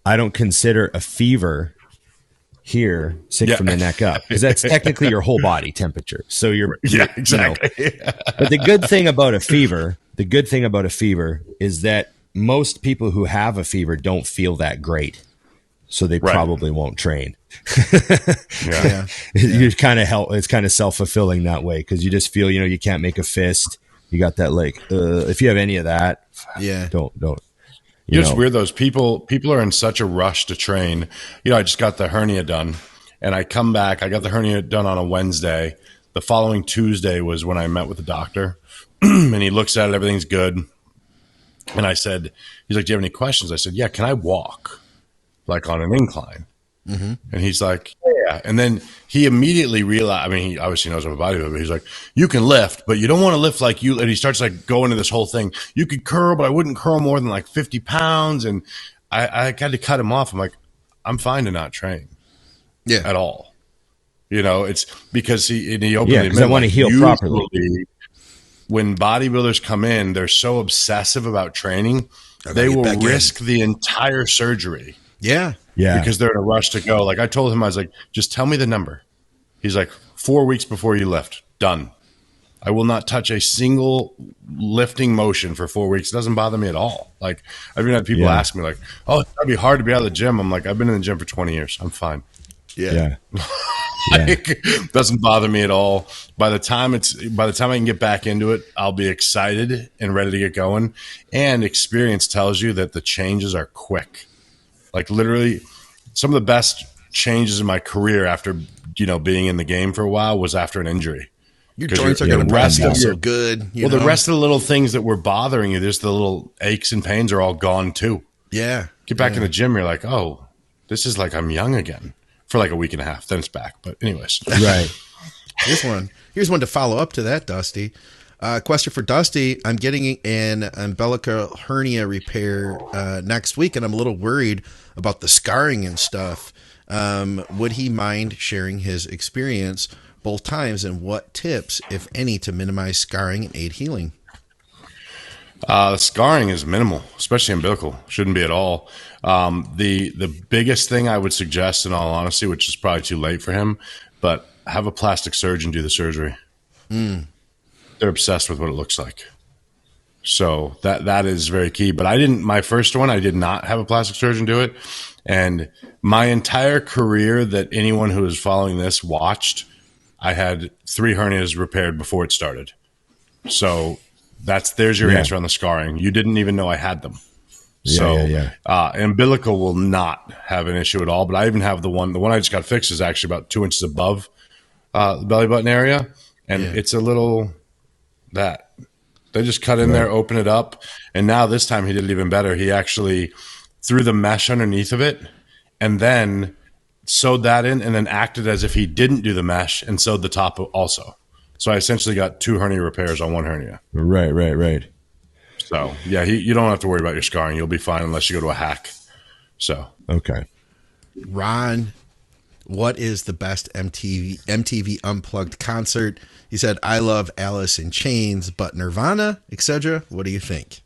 I don't consider a fever here sick from the neck up, because that's technically your whole body temperature. So you're exactly. But the good thing about a fever is that most people who have a fever don't feel that great, so they probably won't train. You kind of help. It's kind of self-fulfilling that way, because you just feel you can't make a fist. You got that if you have any of that, don't. It's weird. Those people are in such a rush to train. I just got the hernia done, and I come back. I got the hernia done on a Wednesday. The following Tuesday was when I met with the doctor, and he looks at it. Everything's good. And I said, he's like, do you have any questions? I said, yeah. Can I walk on an incline? Mm-hmm. And he's like, yeah. And then he immediately realized, he obviously knows I'm a bodybuilder, but he's like, you can lift, but you don't want to lift like you. And he starts going into this whole thing. You could curl, but I wouldn't curl more than 50 pounds. And I had to cut him off. I'm like, I'm fine to not train at all. It's because he openly admitted, I want to heal properly. When bodybuilders come in, they're so obsessive about training, they will risk the entire surgery. Yeah. Because they're in a rush to go. I told him, I was like, just tell me the number. He's like, 4 weeks before you lift. Done. I will not touch a single lifting motion for 4 weeks. It doesn't bother me at all. I've even had people ask me oh, it's gotta be hard to be out of the gym. I'm like, I've been in the gym for 20 years. I'm fine. Yeah. Doesn't bother me at all. By the time I can get back into it, I'll be excited and ready to get going. And experience tells you that the changes are quick. Literally, some of the best changes in my career after being in the game for a while was after an injury. Your joints are going to rest so good. The rest of the little things that were bothering you, just the little aches and pains are all gone too. Yeah. Get back in the gym, you're like, oh, this is I'm young again for a week and a half. Then it's back. But anyways, right. Here's one to follow up to that, Dusty. Question for Dusty. I'm getting an umbilical hernia repair next week, and I'm a little worried about the scarring and stuff. Would he mind sharing his experience both times, and what tips, if any, to minimize scarring and aid healing? Scarring is minimal, especially umbilical. Shouldn't be at all. The biggest thing I would suggest, in all honesty, which is probably too late for him, but have a plastic surgeon do the surgery. They're obsessed with what it looks like. So that is very key. But my first one, I did not have a plastic surgeon do it. And my entire career that anyone who is following this watched, I had 3 hernias repaired before it started. So there's your answer on the scarring. You didn't even know I had them. Umbilical will not have an issue at all. But I even have the one I just got fixed is actually about 2 inches above the belly button area. And it's a little that they just cut in there, open it up. And now this time he did it even better. He actually threw the mesh underneath of it and then sewed that in and then acted as if he didn't do the mesh and sewed the top also. So I essentially got 2 hernia repairs on 1 hernia. Right. So yeah, you don't have to worry about your scarring. You'll be fine unless you go to a hack. So okay. Ron, what is the best MTV Unplugged concert? He said, I love Alice in Chains, but Nirvana, etc. What do you think?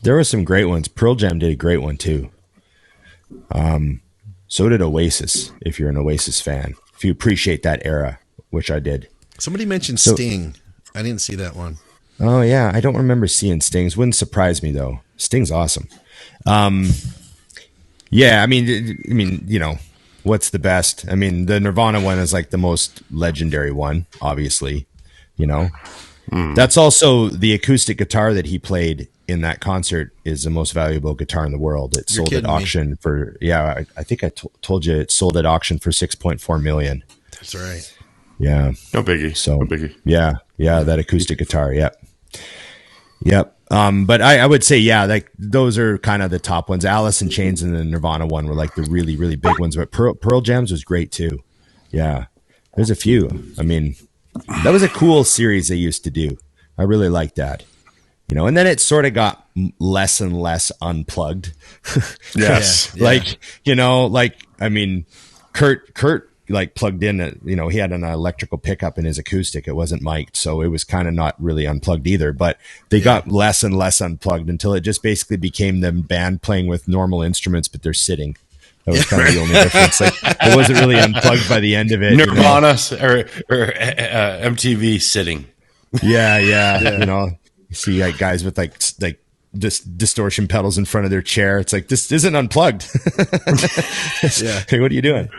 There were some great ones. Pearl Jam did a great one too. So did Oasis, if you're an Oasis fan. If you appreciate that era, which I did. Somebody mentioned Sting. I didn't see that one. Oh, yeah. I don't remember seeing Stings. Wouldn't surprise me, though. Sting's awesome. Yeah, I mean, you know, what's the best? I mean, the Nirvana one is like the most legendary one, obviously, you know. That's also the acoustic guitar that he played in that concert is the most valuable guitar in the world. It sold at auction for, I think I told you it sold at auction for $6.4 million. That's right. Yeah. No biggie. So, no biggie. Yeah, that acoustic guitar. Yep. But I would say, like those are kind of the top ones. Alice in Chains and the Nirvana one were like the really, really big ones. But Pearl Jam's was great too. Yeah. There's a few. I mean, that was a cool series they used to do. I really liked that. You know, and then it sort of got less and less unplugged. Yes. Like, you know, like, I mean, Kurt like plugged in, you know, he had an electrical pickup in his acoustic. It wasn't mic'd, so it was kind of not really unplugged either, but they got less and less unplugged until it just basically became the band playing with normal instruments, but they're sitting. That was kind of the only difference. Like, it wasn't really unplugged by the end of it. Nirvana, you know? or MTV sitting. Yeah. You know, you see like guys with like distortion pedals in front of their chair. It's like, this isn't unplugged. Hey, what are you doing?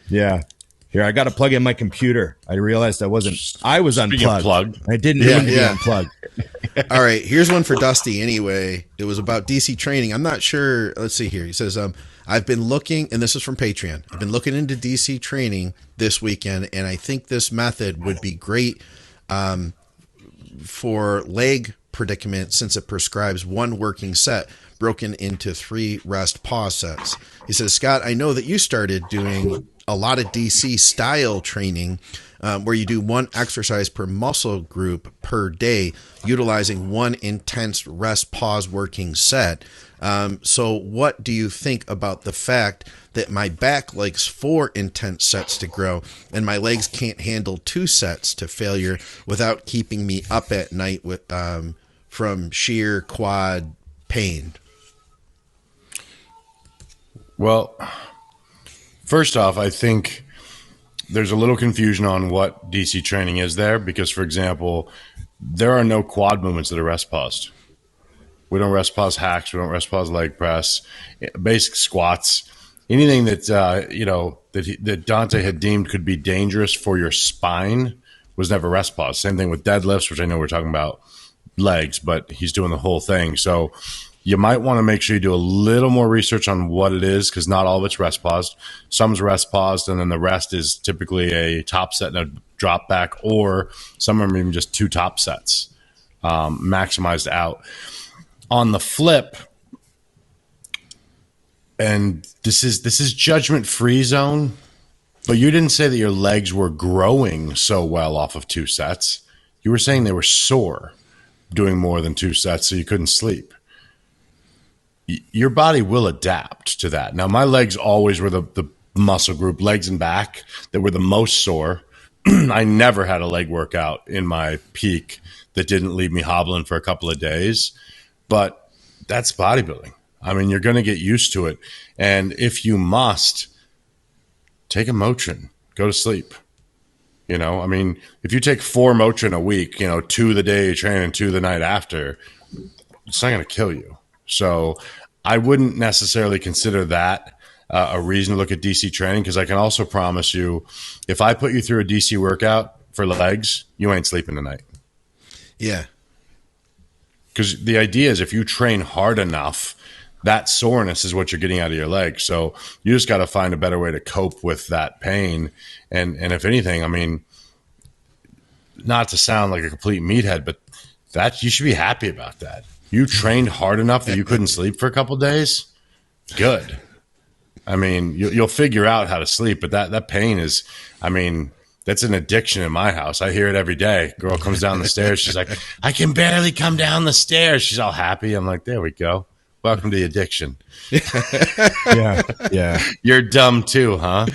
Yeah. Here, I got to plug in my computer. I realized I was unplugged. I didn't need to be unplugged. All right. Here's one for Dusty anyway. It was about DC training. I'm not sure. Let's see here. He says, I've been looking, and this is from Patreon. I've been looking into DC training this weekend, and I think this method would be great for leg predicament since it prescribes one working set broken into 3 rest pause sets. He says, Scott, I know that you started doing a lot of DC style training where you do 1 exercise per muscle group per day, utilizing 1 intense rest pause working set. So what do you think about the fact that my back likes 4 intense sets to grow and my legs can't handle 2 sets to failure without keeping me up at night with from sheer quad pain? Well, first off, I think there's a little confusion on what DC training is there because, for example, there are no quad movements that are rest paused. We don't rest pause hacks. We don't rest pause leg press, basic squats, anything that that Dante had deemed could be dangerous for your spine was never rest pause. Same thing with deadlifts, which I know we're talking about legs, but he's doing the whole thing. So you might want to make sure you do a little more research on what it is because not all of it's rest paused. Some's rest paused, and then the rest is typically a top set and a drop back, or some of them are even just 2 top sets maximized out. On the flip, and this is judgment-free zone, but you didn't say that your legs were growing so well off of 2 sets. You were saying they were sore doing more than 2 sets, so you couldn't sleep. Your body will adapt to that. Now, my legs always were the muscle group, legs and back, that were the most sore. I never had a leg workout in my peak that didn't leave me hobbling for a couple of days. But that's bodybuilding. I mean, you're going to get used to it. And if you must, take a Motrin, go to sleep. You know, I mean, if you take 4 Motrin a week, 2 the day you train and 2 the night after, it's not going to kill you. So I wouldn't necessarily consider that a reason to look at DC training, because I can also promise you, if I put you through a DC workout for legs, you ain't sleeping tonight. Yeah. Because the idea is if you train hard enough, that soreness is what you're getting out of your leg. So you just got to find a better way to cope with that pain. And if anything, I mean, not to sound like a complete meathead, but that you should be happy about that. You trained hard enough that you couldn't sleep for a couple of days. Good. I mean, you'll figure out how to sleep, but that pain is, I mean, that's an addiction in my house. I hear it every day. Girl comes down the stairs. She's like, I can barely come down the stairs. She's all happy. I'm like, there we go. Welcome to the addiction. Yeah. You're dumb too, huh?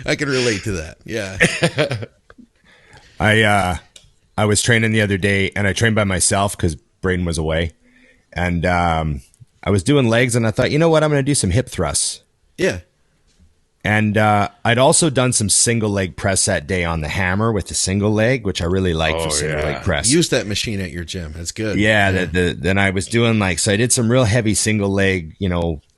I can relate to that. Yeah. I was training the other day, and I trained by myself because Braden was away. And I was doing legs, and I thought, you know what? I'm going to do some hip thrusts. Yeah. And I'd also done some single leg press that day on the hammer with the single leg, which I really like for single leg press. Use that machine at your gym. It's good. Yeah. Then I was doing so I did some real heavy single leg,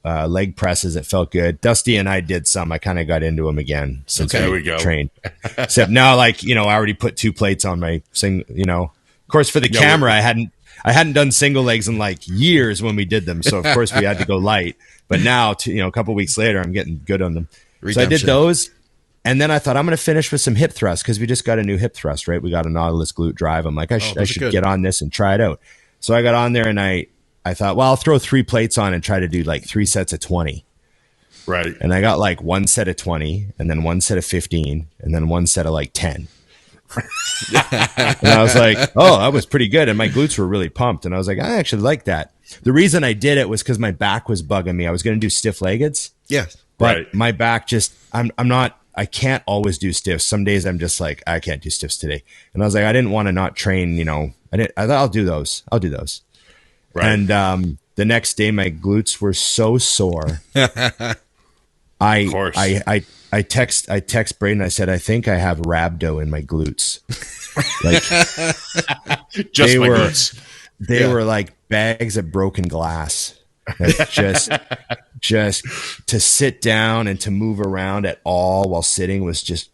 leg presses. It felt good. Dusty and I did some. I kind of got into them again since we trained. Except now, I already put 2 plates on my of course, for the camera, I hadn't done single legs in years when we did them. So of course we had to go light, but now a couple weeks later, I'm getting good on them. Redemption. So I did those. And then I thought I'm going to finish with some hip thrusts, because we just got a new hip thrust, right? We got a Nautilus glute drive. I'm like, I should get on this and try it out. So I got on there, and I thought, well, I'll throw 3 plates on and try to do 3 sets of 20. Right. And I got 1 set of 20, and then 1 set of 15, and then 1 set of 10. And I was like, oh, that was pretty good. And my glutes were really pumped. And I was like, I actually like that. The reason I did it was because my back was bugging me. I was going to do stiff leggeds. Yes. But my back I can't always do stiffs. Some days I'm just like, I can't do stiffs today. And I was like, I didn't want to not train, I thought I'll do those. Right. And the next day my glutes were so sore. I text Braden. I said, I think I have rhabdo in my glutes. Just my glutes. They were like bags of broken glass. Just to sit down and to move around at all while sitting was just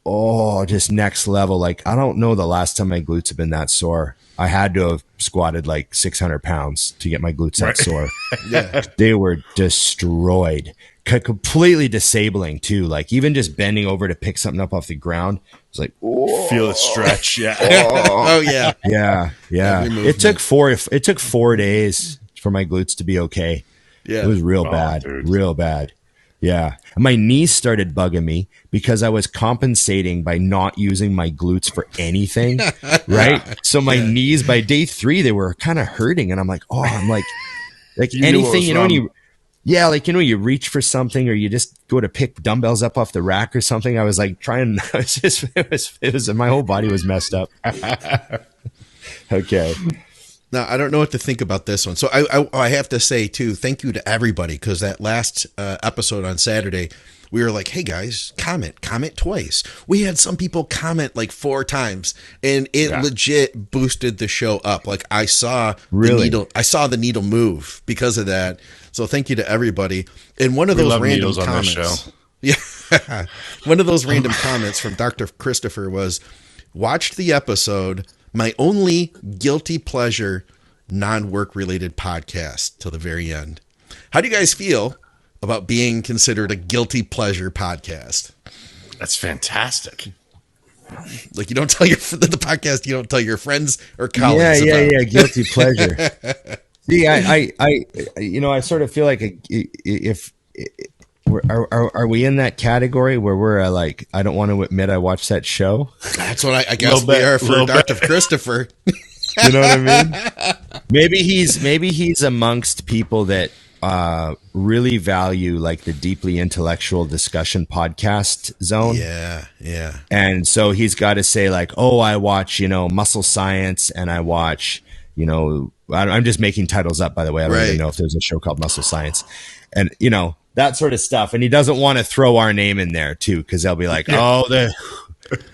next level. I don't know the last time my glutes have been that sore. I had to have squatted 600 pounds to get my glutes that sore. Yeah. They were destroyed. Completely disabling too. Even just bending over to pick something up off the ground, it was like, feel the stretch. Yeah. Yeah. It took 4 days for my glutes to be okay. Yeah. It was real bad. Dude. Real bad. Yeah. And my knees started bugging me because I was compensating by not using my glutes for anything. Right. So my knees by day 3, they were kind of hurting. And I'm like, anything, when you, you reach for something, or you just go to pick dumbbells up off the rack or something. I was it was my whole body was messed up. Okay. Now, I don't know what to think about this one. So I have to say, too, thank you to everybody, because that last episode on Saturday, we were like, hey, guys, comment twice. We had some people comment 4 times, and it legit boosted the show up. I saw the needle move because of that. So thank you to everybody. And one of those random comments. Yeah. One of those random comments from Dr. Christopher was, watched the episode, my only guilty pleasure non-work related podcast, till the very end. How do you guys feel about being considered a guilty pleasure podcast? That's fantastic. You don't tell the podcast, you don't tell your friends or colleagues about. Yeah, guilty pleasure. See, I sort of feel like are we in that category where we're I don't want to admit I watched that show? That's what I guess we are for Dr. Christopher. You know what I mean? Maybe he's amongst people that really value like the deeply intellectual discussion podcast zone. Yeah. And so he's got to say like, oh, I watch, Muscle Science, and I watch, I'm just making titles up, by the way. I don't even know if there's a show called Muscle Science, and that sort of stuff. And he doesn't want to throw our name in there too, because they'll be like, oh, the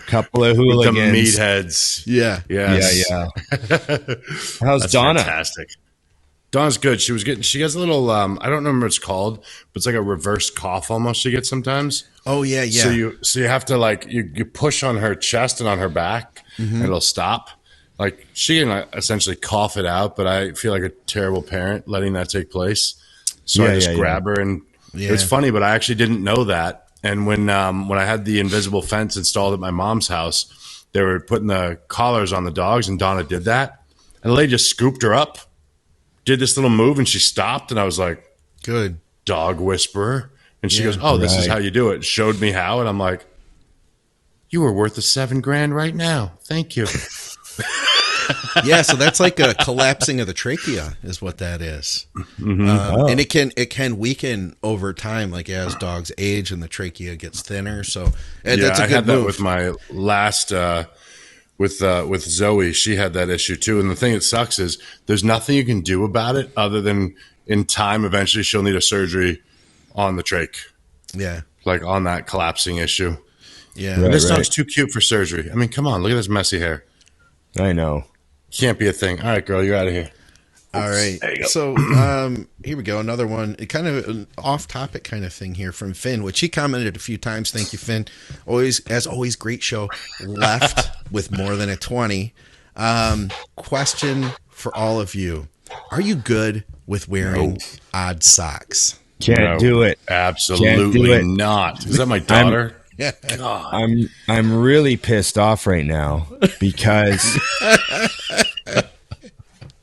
couple of hooligans, the meatheads. Yeah. Yeah. How's That's Donna? Fantastic. Donna's good. She has a little, I don't remember what it's called, but it's like a reverse cough almost she gets sometimes. Oh yeah. So you have to like, you push on her chest and on her back and it'll stop. Like she can essentially cough it out, but I feel like a terrible parent letting that take place. So I just grab her, and it was funny, but I actually didn't know that. And when I had the invisible fence installed at my mom's house, they were putting the collars on the dogs, and Donna did that. And the lady just scooped her up, did this little move, and she stopped. And I was like, good dog whisperer. And she goes, oh, this is how you do it. Showed me how. And I'm like, you were worth the $7,000 right now. Thank you. Yeah, so that's like a collapsing of the trachea is what that is. And it can weaken over time, like as dogs age and the trachea gets thinner. So that's a good I had move. that with my last with Zoe. She had that issue too. And the thing that sucks is there's nothing you can do about it other than in time eventually she'll need a surgery on the trach. Yeah, like on that collapsing issue. Yeah, this dog's too cute for surgery. I mean, come on, look at this messy hair. I know. Can't be a thing. All right, girl, you're out of here. All right. So here we go. Another one, kind of an off-topic kind of thing here from Finn, which he commented a few times. Thank you, Finn. As always, great show. Left with more than a 20. Question for all of you: are you good with wearing odd socks? Can't do it. Absolutely not. Is that my daughter? Yeah. God. I'm really pissed off right now because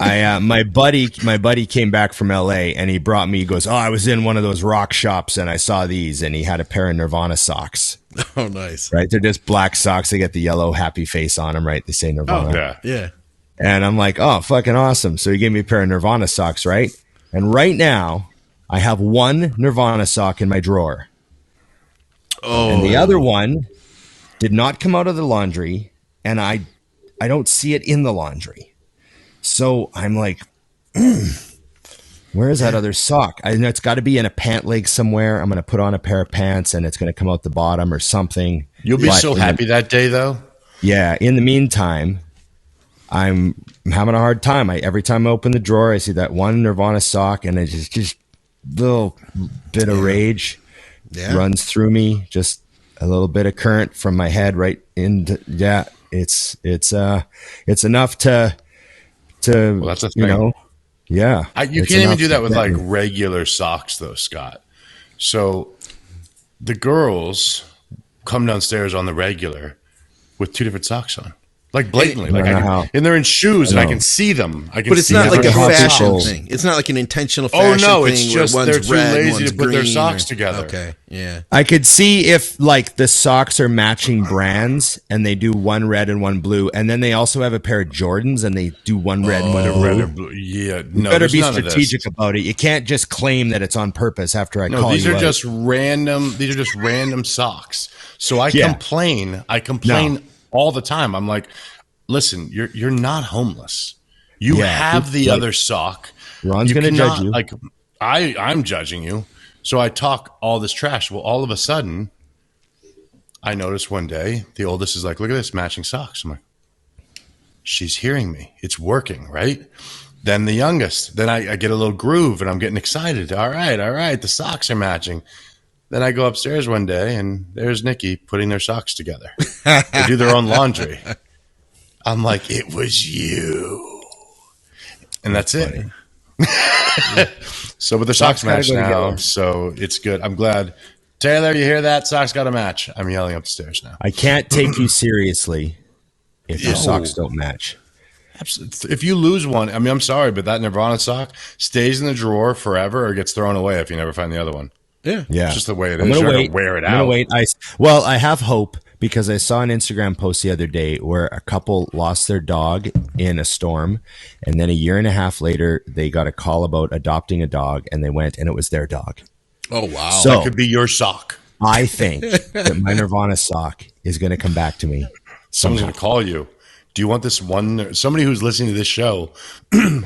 my buddy came back from LA and he brought me. He goes, I was in one of those rock shops and I saw these, and he had a pair of Nirvana socks. Oh, nice. Right, they're just black socks. They get the yellow happy face on them. Right, they say Nirvana. Oh, yeah. And I'm like, oh, fucking awesome. So he gave me a pair of Nirvana socks, right? And right now I have one Nirvana sock in my drawer. Oh. And the other one did not come out of the laundry, and I don't see it in the laundry. So I'm like, where is that other sock? I know it's got to be in a pant leg somewhere. I'm going to put on a pair of pants, and it's going to come out the bottom or something. You'll be so happy that day, though. Yeah. In the meantime, I'm having a hard time. Every time I open the drawer, I see that one Nirvana sock, and it's just a little bit of rage. Yeah. Runs through me, just a little bit of current from my head right into it's enough to well, that's a thing. You can't even do that with like regular socks though, Scott. So the girls come downstairs on the regular with two different socks on. Like blatantly, and they're in shoes, and I can see them. But it's not like a fashion thing. It's not like an intentional fashion thing. Oh no, it's just they're too lazy to put their socks together. Okay, yeah. I could see if like the socks are matching brands, and they do one red and one blue, and then they also have a pair of Jordans, and they do one red and one blue. Yeah, you better be strategic about it. You can't just claim that it's on purpose after I call you. These are just random. These are just random socks. So I complain. All the time. I'm like, listen, you're not homeless. You have the other sock. Ron's going to judge you. Like I'm judging you. So I talk all this trash. Well, all of a sudden, I noticed one day the oldest is like, look at this, matching socks. I'm like, she's hearing me. It's working, right? Then the youngest. Then I get a little groove and I'm getting excited. All right. The socks are matching. Then I go upstairs one day, and there's Nikki putting their socks together. They do their own laundry. I'm like, it was you. And that's it. So, but the socks match now, so it's good. I'm glad. Taylor, you hear that? Socks got to match. I'm yelling upstairs now. I can't take you seriously if your socks don't match. Absolutely. If you lose one, I mean, I'm sorry, but that Nirvana sock stays in the drawer forever or gets thrown away if you never find the other one. Yeah. It's just the way it is. You're going to wear it out. Well, I have hope because I saw an Instagram post the other day where a couple lost their dog in a storm, and then a year and a half later, they got a call about adopting a dog, and they went, and it was their dog. Oh, wow. So that could be your sock. I think that my Nirvana sock is going to come back to me. Someone's going to call you. Do you want this one? Somebody who's listening to this show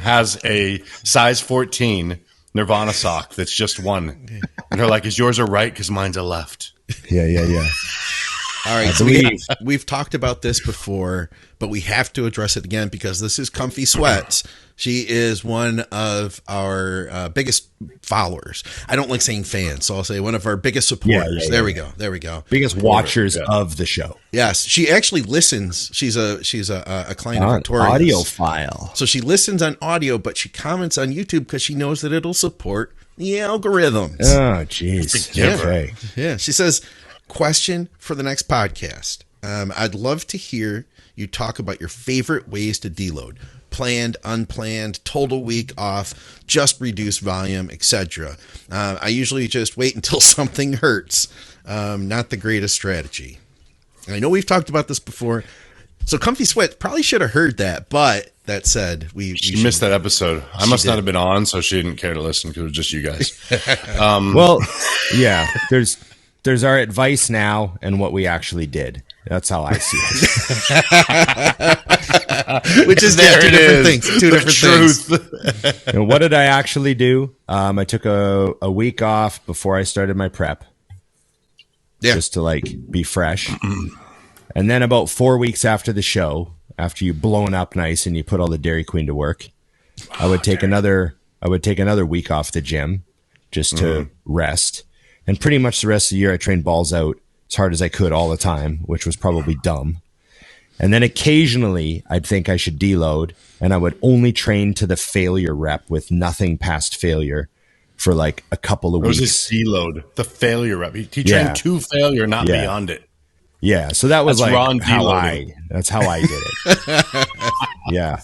has a size 14 Nirvana sock that's just one. And they're like, is yours a right? Because mine's a left. Yeah. All right, so we've talked about this before, but we have to address it again because this is Comfy Sweats. She is one of our biggest followers. I don't like saying fans, so I'll say one of our biggest supporters. Yeah. There we go. Biggest watchers of the show. Yes, she actually listens. She's a client of Victoria's. Audiophile. So she listens on audio, but she comments on YouTube because she knows that it'll support the algorithms. Oh, jeez. Okay. Yeah, she says, question for the next podcast. I'd love to hear you talk about your favorite ways to deload. Planned, unplanned, total week off, just reduce volume, etc. I usually just wait until something hurts. Not the greatest strategy. I know we've talked about this before. So Comfy Sweat probably should have heard that, but that said, she missed that episode. I must not have been on, so she didn't care to listen because it was just you guys. Well, yeah, there's our advice now and what we actually did. That's how I see it. Which is two different things. Two different things. And what did I actually do? I took a week off before I started my prep. Yeah. Just to be fresh. And then about 4 weeks after the show, after you've blown up nice and you put all the Dairy Queen to work, I would take another week off the gym just to rest. And pretty much the rest of the year I trained balls out as hard as I could all the time, which was probably dumb. And then occasionally I'd think I should deload, and I would only train to the failure rep with nothing past failure for a couple of weeks. It was his deload, the failure rep. He trained to failure, not beyond it. Yeah, so that was that's how I did it. Yeah.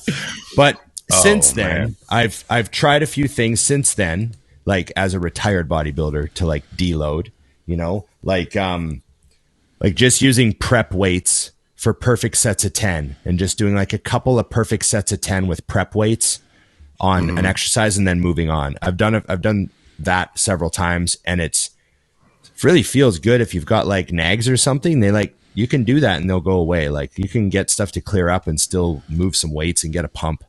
But since then, I've tried a few things since then, as a retired bodybuilder to deload, just using prep weights for perfect sets of 10 and just doing a couple of perfect sets of 10 with prep weights on an exercise and then moving on. I've done that several times, and it really feels good if you've got nags or something. You can do that and they'll go away. You can get stuff to clear up and still move some weights and get a pump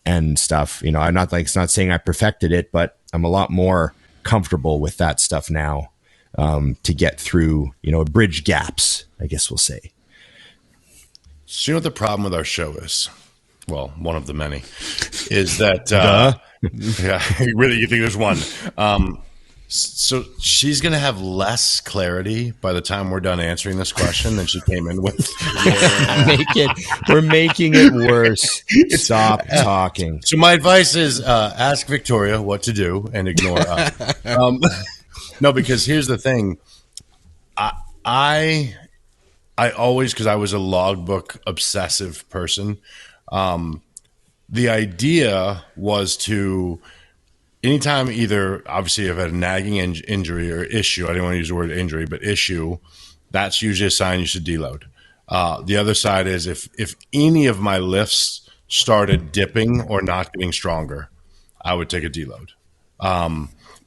and stuff. I'm not it's not saying I perfected it, but I'm a lot more comfortable with that stuff now to get through, bridge gaps, I guess we'll say. So you know what the problem with our show is? Well, one of the many is that, yeah, really, you think there's one. So she's going to have less clarity by the time we're done answering this question than she came in with. We're making it worse. Stop talking. So my advice is ask Victoria what to do and ignore us. No, because here's the thing. I always, because I was a logbook obsessive person, the idea was to, anytime either, obviously, if I had a nagging injury or issue, I didn't want to use the word injury, but issue, that's usually a sign you should deload. The other side is if any of my lifts started dipping or not getting stronger, I would take a deload.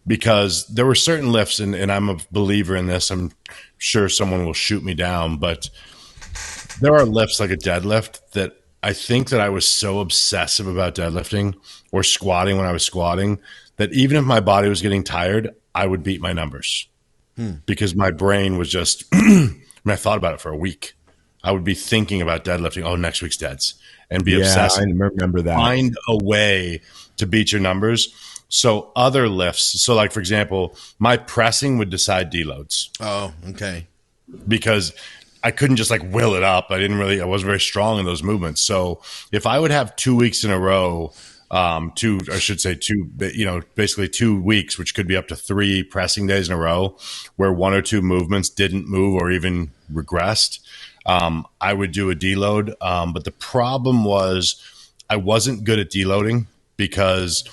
Because there were certain lifts, and I'm a believer in this. I'm sure someone will shoot me down, but there are lifts like a deadlift that I think that I was so obsessive about deadlifting or squatting when I was squatting that even if my body was getting tired, I would beat my numbers because my brain was just, I thought about it for a week. I would be thinking about deadlifting. Oh, next week's deads, and be obsessive. I remember that. Find a way to beat your numbers. So other lifts. So for example, my pressing would decide deloads. Oh, okay. Because I couldn't just will it up. I wasn't very strong in those movements. So if I would have 2 weeks in a row, basically 2 weeks, which could be up to 3 pressing days in a row where 1 or 2 movements didn't move or even regressed, I would do a deload. But the problem was I wasn't good at deloading because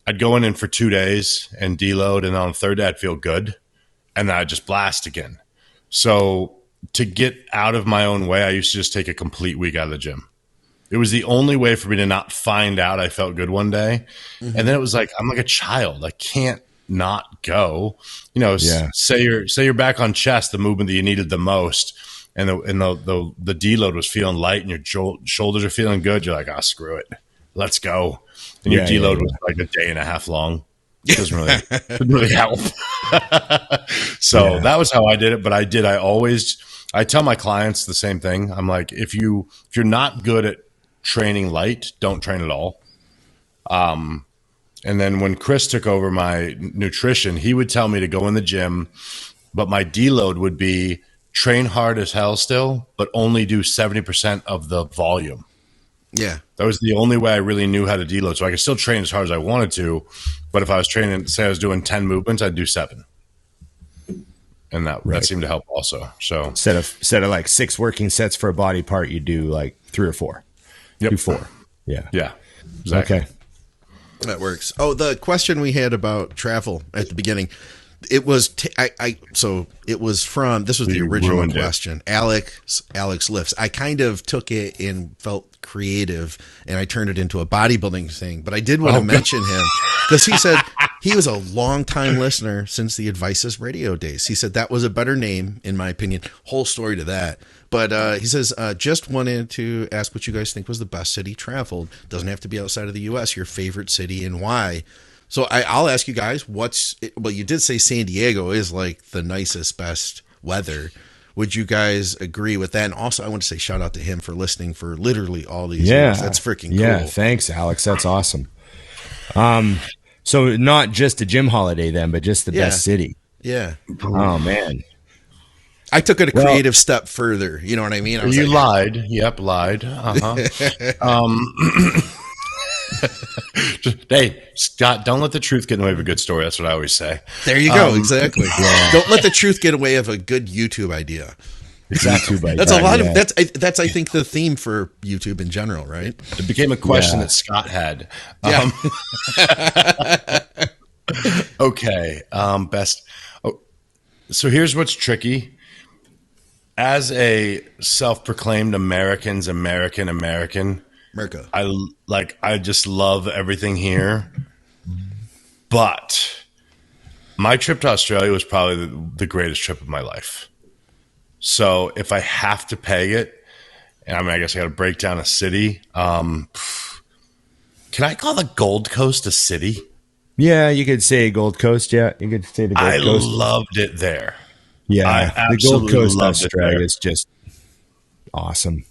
I'd go in for 2 days and deload, and then on the third day I'd feel good, and then I'd just blast again. So to get out of my own way, I used to just take a complete week out of the gym. It was the only way for me to not find out I felt good one day. Mm-hmm. And then it was like, I'm like a child. I can't not go. You know, say you're back on chest, the movement that you needed the most, and the deload was feeling light and your shoulders are feeling good. You're like, oh, screw it. Let's go. And your deload was like a day and a half long. It didn't really help. So that was how I did it. But I tell my clients the same thing. I'm like, if you're not good at training light, don't train at all. And then when Chris took over my nutrition, he would tell me to go in the gym, but my deload would be train hard as hell still, but only do 70% of the volume. Yeah. That was the only way I really knew how to deload. So I could still train as hard as I wanted to, but if I was training, say I was doing 10 movements, I'd do 7. And that seemed to help also. So instead of like 6 working sets for a body part, you do like 3 or 4. Yep. Do 4. Yeah. Yeah. Exactly. Okay. That works. Oh, the question we had about travel at the beginning, it was it was from, this was the original question. Alex Lifts. I kind of took it and felt creative, and I turned it into a bodybuilding thing. But I did want to mention him because he said he was a long-time listener since the Advices radio days. He said that was a better name, in my opinion. Whole story to that. But he says, just wanted to ask what you guys think was the best city traveled. Doesn't have to be outside of the U.S. Your favorite city and why. So I'll ask you guys, you did say San Diego is like the nicest, best weather. Would you guys agree with that? And also, I want to say shout out to him for listening for literally all these years. That's freaking cool. Yeah, thanks, Alex. That's awesome. So not just a gym holiday then, but just the best city. Yeah. Oh, man. I took it a creative step further. You know what I mean? You lied. Yep, lied. Hey, Scott, don't let the truth get in the way of a good story. That's what I always say. There you go. Exactly. Yeah. Don't let the truth get away of a good YouTube idea. Exactly. That's a lot of that's I think the theme for YouTube in general, right? It became a question that Scott had. Okay. Best. Oh, so here's what's tricky. As a self-proclaimed American, I just love everything here. But my trip to Australia was probably the greatest trip of my life. So if I have to peg it, and I guess I got to break down a city. Can I call the Gold Coast a city? Yeah, you could say Gold Coast. Yeah, you could say the Gold Coast. I loved it there. Yeah, the Gold Coast, Australia is just awesome.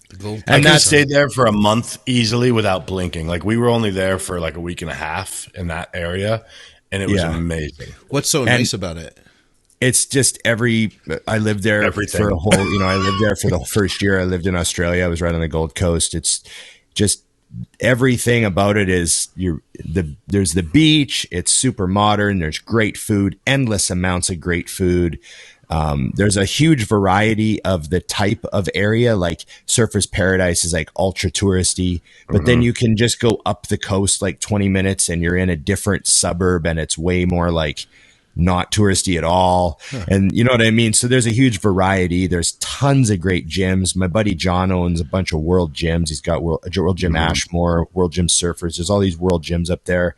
And I stayed there for a month easily without blinking. Like we were only there for like a week and a half in that area, and it was amazing. What's so nice about it? It's just I lived there for a whole, I lived there for the first year I lived in Australia. I was right on the Gold Coast. It's just everything about it is there's the beach. It's super modern. There's great food, endless amounts of great food. There's a huge variety of the type of area, like Surfers Paradise is like ultra touristy, but then you can just go up the coast like 20 minutes and you're in a different suburb and it's way more like not touristy at all. And you know what I mean? So there's a huge variety. There's tons of great gyms. My buddy John owns a bunch of world gyms. He's got World Gym Ashmore, World Gym Surfers. There's all these world gyms up there.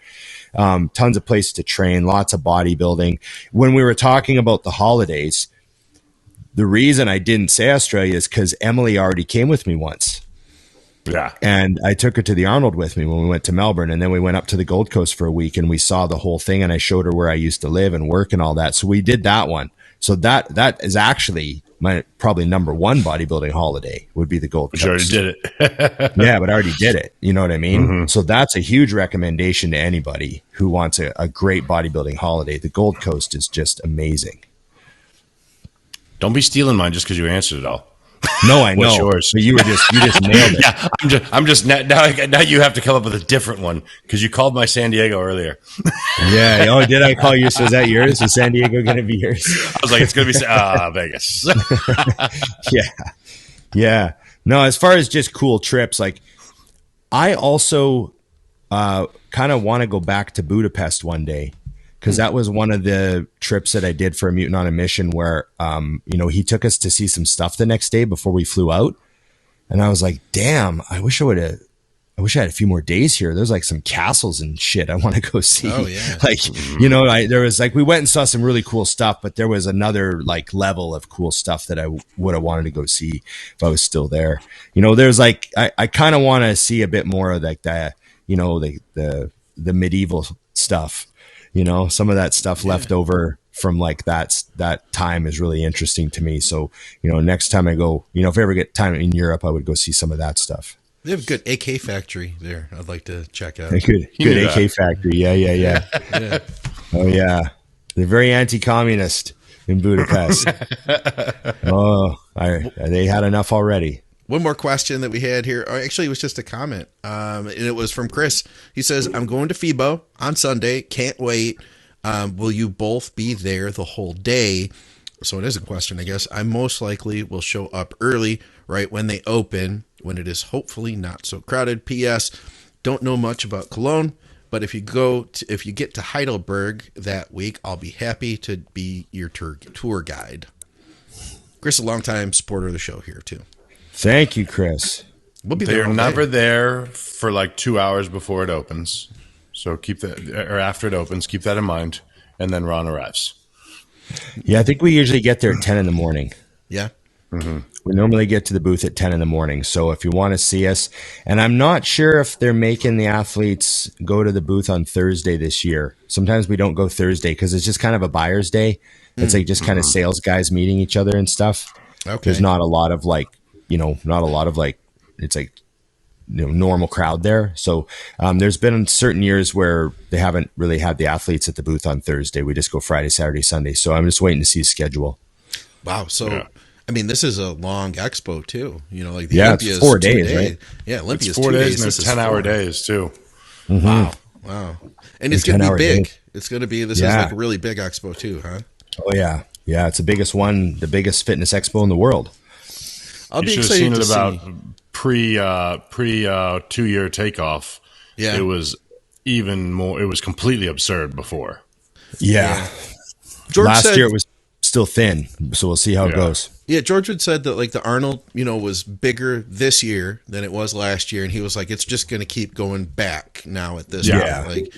Tons of places to train, lots of bodybuilding. When we were talking about the holidays, the reason I didn't say Australia is because Emily already came with me once. Yeah. And I took her to the Arnold with me when we went to Melbourne, and then we went up to the Gold Coast for a week and we saw the whole thing, and I showed her where I used to live and work and all that. So we did that one. So that is actually my probably number one bodybuilding holiday would be the Gold Coast. You already did it. Yeah, but I already did it. You know what I mean? So that's a huge recommendation to anybody who wants a great bodybuilding holiday. The Gold Coast is just amazing. Don't be stealing mine just because you answered it all. No, I know. What's yours? But you just nailed it. Yeah, I'm just now you have to come up with a different one because you called my San Diego earlier. Yeah. Oh, did I call yours? So is that yours? Is San Diego going to be yours? I was like, it's going to be Vegas. Yeah. No, as far as just cool trips, like I also kind of want to go back to Budapest one day because that was one of the trips that I did for a Mutant on a Mission where, he took us to see some stuff the next day before we flew out. And I was like, damn, I wish I had a few more days here. There's like some castles and shit I want to go see. Oh, yeah. There was like, we went and saw some really cool stuff, but there was another like level of cool stuff that I would have wanted to go see if I was still there. There's like, I kind of want to see a bit more of like the medieval stuff, some of that stuff left over from like that time is really interesting to me. So, next time I go, if I ever get time in Europe, I would go see some of that stuff. They have a good AK factory there. I'd like to check out. Good AK factory. Yeah. Yeah. Oh yeah. They're very anti-communist in Budapest. They had enough already. One more question that we had here, or actually it was just a comment, and it was from Chris. He says, I'm going to FIBO on Sunday. Can't wait. Will you both be there the whole day? So it is a question, I guess. I most likely will show up early, right when they open, when it is hopefully not so crowded. P.S. Don't know much about Cologne, but if you get to Heidelberg that week, I'll be happy to be your tour guide. Chris, a longtime supporter of the show here too. Thank you, Chris. We'll be there. They're never there for like 2 hours before it opens. So keep that, or after it opens, keep that in mind. And then Ron arrives. Yeah, I think we usually get there at 10 in the morning. Yeah. Mm-hmm. We normally get to the booth at 10 in the morning. So if you want to see us, and I'm not sure if they're making the athletes go to the booth on Thursday this year. Sometimes we don't go Thursday because it's just kind of a buyer's day. It's like just kind of sales guys meeting each other and stuff. Okay. There's not a lot of like, it's like, normal crowd there. So there's been certain years where they haven't really had the athletes at the booth on Thursday. We just go Friday, Saturday, Sunday. So I'm just waiting to see a schedule. Wow. So, yeah. I mean, this is a long expo too. Like the Olympia's 4 days, right? Yeah, Olympia's 4 days. And it's 10-hour days too. Mm-hmm. Wow. And it's going to be big. Days. It's going to be, this is like a really big expo too, huh? Oh yeah. Yeah. It's the biggest one, the biggest fitness expo in the world. I'll be excited seen to it see. about pre 2-year takeoff. Yeah. It was even more, it was completely absurd before. Yeah. George Last year it was still thin, so we'll see how it goes. Yeah, George had said that like the Arnold, was bigger this year than it was last year, and he was like, it's just going to keep going back now at this point, like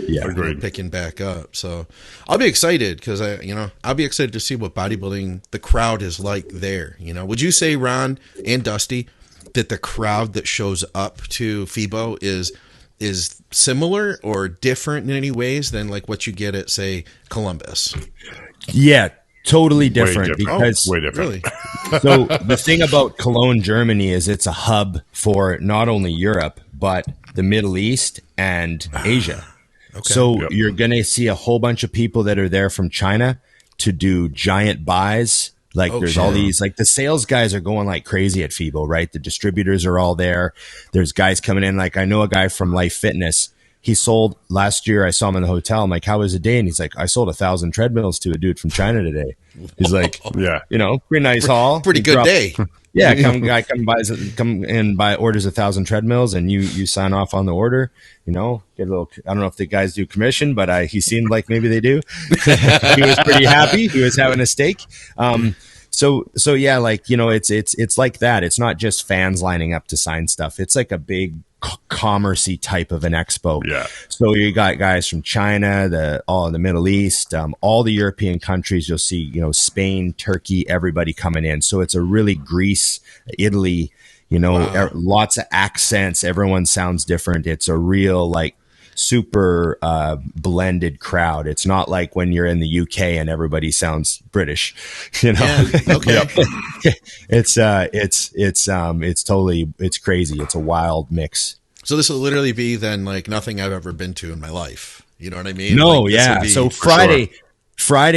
picking back up. So I'll be excited because I'll be excited to see what bodybuilding the crowd is like there. Would you say, Ron and Dusty, that the crowd that shows up to FIBO is similar or different in any ways than like what you get at, say, Columbus? Yeah. Totally different, because way different. Really? So the thing about Cologne, Germany is it's a hub for not only Europe, but the Middle East and Asia. Okay. So you're going to see a whole bunch of people that are there from China to do giant buys. Like there's all these, like the sales guys are going like crazy at FIBO, right? The distributors are all there. There's guys coming in. Like I know a guy from Life Fitness. He sold last year. I saw him in the hotel. I'm like, how was the day? And he's like, I sold 1,000 treadmills to a dude from China today. He's like, pretty nice haul. Pretty good day. Yeah. Orders 1,000 treadmills and you sign off on the order, get a little, I don't know if the guys do commission, but he seemed like maybe they do. He was pretty happy. He was having a steak. So yeah, like, it's like that. It's not just fans lining up to sign stuff. It's like a big commerce-y type of an expo. Yeah. So you got guys from China, the Middle East, all the European countries. You'll see, Spain, Turkey, everybody coming in. So it's a really Greece, Italy, lots of accents. Everyone sounds different. It's a real like super blended crowd. It's not like when you're in the UK and everybody sounds British, Yeah, okay. It's crazy. It's a wild mix. So this will literally be then like nothing I've ever been to in my life. You know what I mean? No, like, yeah. So Friday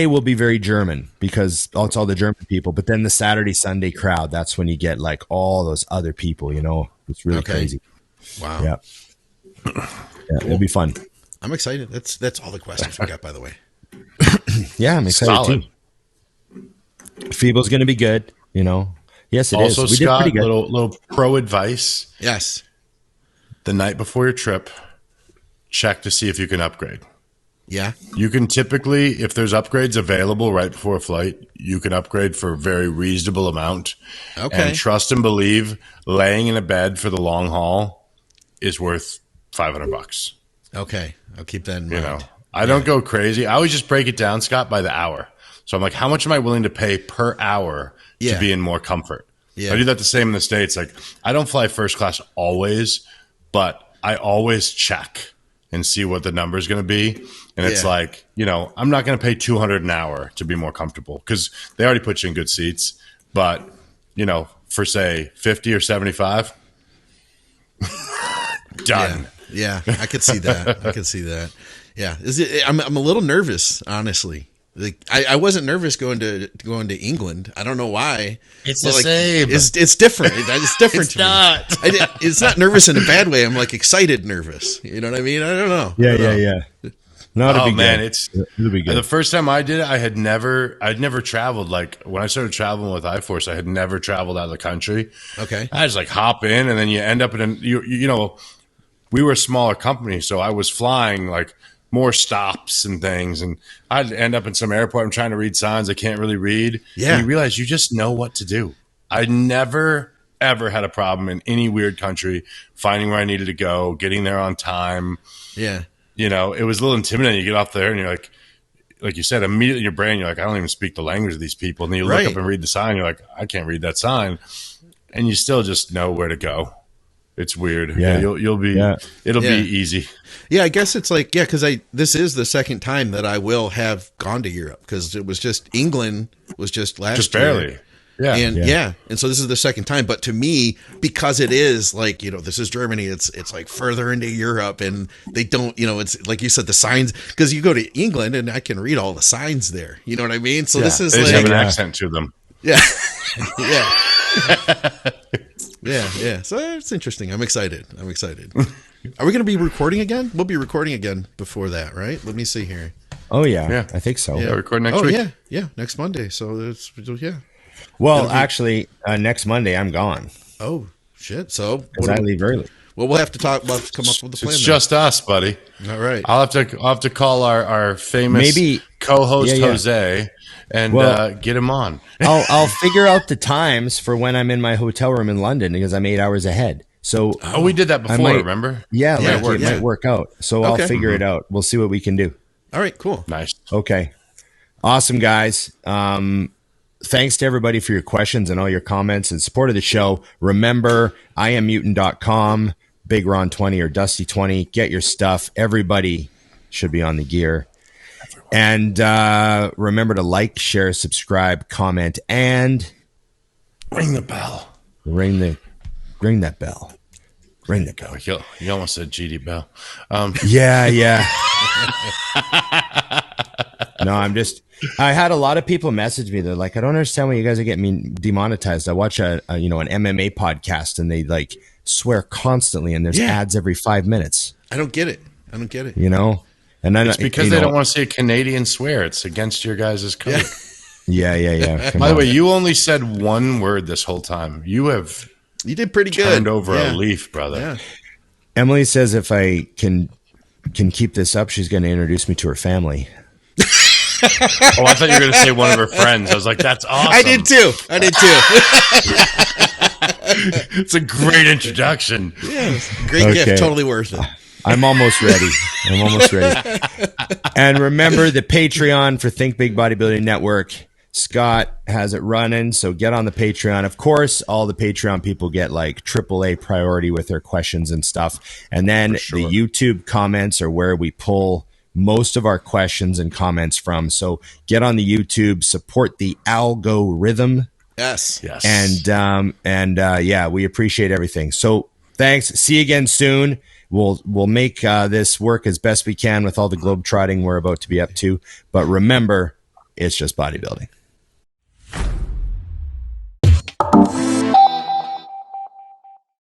will be very German because it's all the German people. But then the Saturday, Sunday crowd, that's when you get like all those other people, it's really crazy. Wow. Yeah. Yeah, it'll be fun. I'm excited. That's all the questions we got, by the way. Yeah, I'm excited too. FIBO's going to be good, Yes, it is. Also, Scott, little pro advice. Yes. The night before your trip, check to see if you can upgrade. Yeah. You can typically, if there's upgrades available right before a flight, you can upgrade for a very reasonable amount. Okay. And trust and believe, laying in a bed for the long haul is worth $500. Okay. I'll keep that in mind. You know, I don't go crazy. I always just break it down, Scott, by the hour. So I'm like, how much am I willing to pay per hour to be in more comfort? Yeah. I do that the same in the States. Like, I don't fly first class always, but I always check and see what the number is going to be. And it's like, you know, I'm not going to pay $200 an hour to be more comfortable because they already put you in good seats. But, you know, for say 50 or 75, done. Yeah. I could see that. Yeah. I'm a little nervous, honestly. Like I wasn't nervous going to England. I don't know why. It's the same. It's different. It's different. It's not nervous in a bad way. I'm like excited nervous. You know what I mean? I don't know. Yeah. No, it'll be man, good. It'll be good. The first time I did it, I'd never traveled. Like when I started traveling with iForce, I had never traveled out of the country. Okay. I just like hop in, and then you end up you know, we were a smaller company, so I was flying like more stops and things, and I'd end up in some airport. I'm trying to read signs I can't really read. Yeah. And you realize you just know what to do. I never ever had a problem in any weird country finding where I needed to go, getting there on time. Yeah. You know, it was a little intimidating. You get off there and you're like you said, immediately in your brain, you're like, I don't even speak the language of these people. And then you look up and read the sign. You're like, I can't read that sign. And you still just know where to go. It's weird. Yeah. It'll be easy. Yeah. I guess it's like, cause this is the second time that I will have gone to Europe. Cause it was just England was just last just barely. year. Yeah. And so this is the second time, but to me, because it is like, you know, this is Germany, it's like further into Europe and they don't, you know, it's like you said, the signs, because you go to England and I can read all the signs there. You know what I mean? So this is they like, have an accent to them. Yeah. Yeah. So it's interesting. I'm excited. Are we going to be recording again? We'll be recording again before that, right? Let me see here. Oh yeah. I think so. Yeah, record next week. Yeah. Next Monday. So it's, Well, actually, next Monday I'm gone. Oh shit! So because I leave early. Well, we'll have to talk. We'll have to come up with a plan. It's just us, buddy. All right. I'll have to call our famous co-host Jose and get him on. I'll figure out the times for when I'm in my hotel room in London because I'm 8 hours ahead. So we did that before. Remember? Yeah, it might work out. So I'll figure it out. We'll see what we can do. All right. Cool. Nice. Okay. Awesome, guys. Thanks to everybody for your questions and all your comments and support of the show. Remember, IamMutant.com, Big Ron 20 or Dusty 20. Get your stuff. Everybody should be on the gear. And remember to like, share, subscribe, comment, and ring the bell. Ring that bell. Ring the bell. You almost said GD Bell. Yeah. No, I had a lot of people message me. They're like, I don't understand why you guys are getting me demonetized. I watch an MMA podcast and they like swear constantly and there's ads every 5 minutes. I don't get it. You know? And then it's because they don't want to see a Canadian swear. It's against your guys' code. Yeah. By the way, you only said one word this whole time. You did pretty good. Turned over a leaf, brother. Yeah. Emily says if I can keep this up, she's going to introduce me to her family. Oh, I thought you were going to say one of her friends. I was like, that's awesome. I did too. It's a great introduction. Yeah, great gift. Totally worth it. I'm almost ready. And remember the Patreon for Think Big Bodybuilding Network. Scott has it running, so get on the Patreon. Of course, all the Patreon people get like AAA priority with their questions and stuff. And then the YouTube comments are where we pull most of our questions and comments from. So get on the YouTube, support the algorithm. Yes. And we appreciate everything. So thanks. See you again soon. We'll make this work as best we can with all the globe trotting we're about to be up to. But remember, it's just bodybuilding.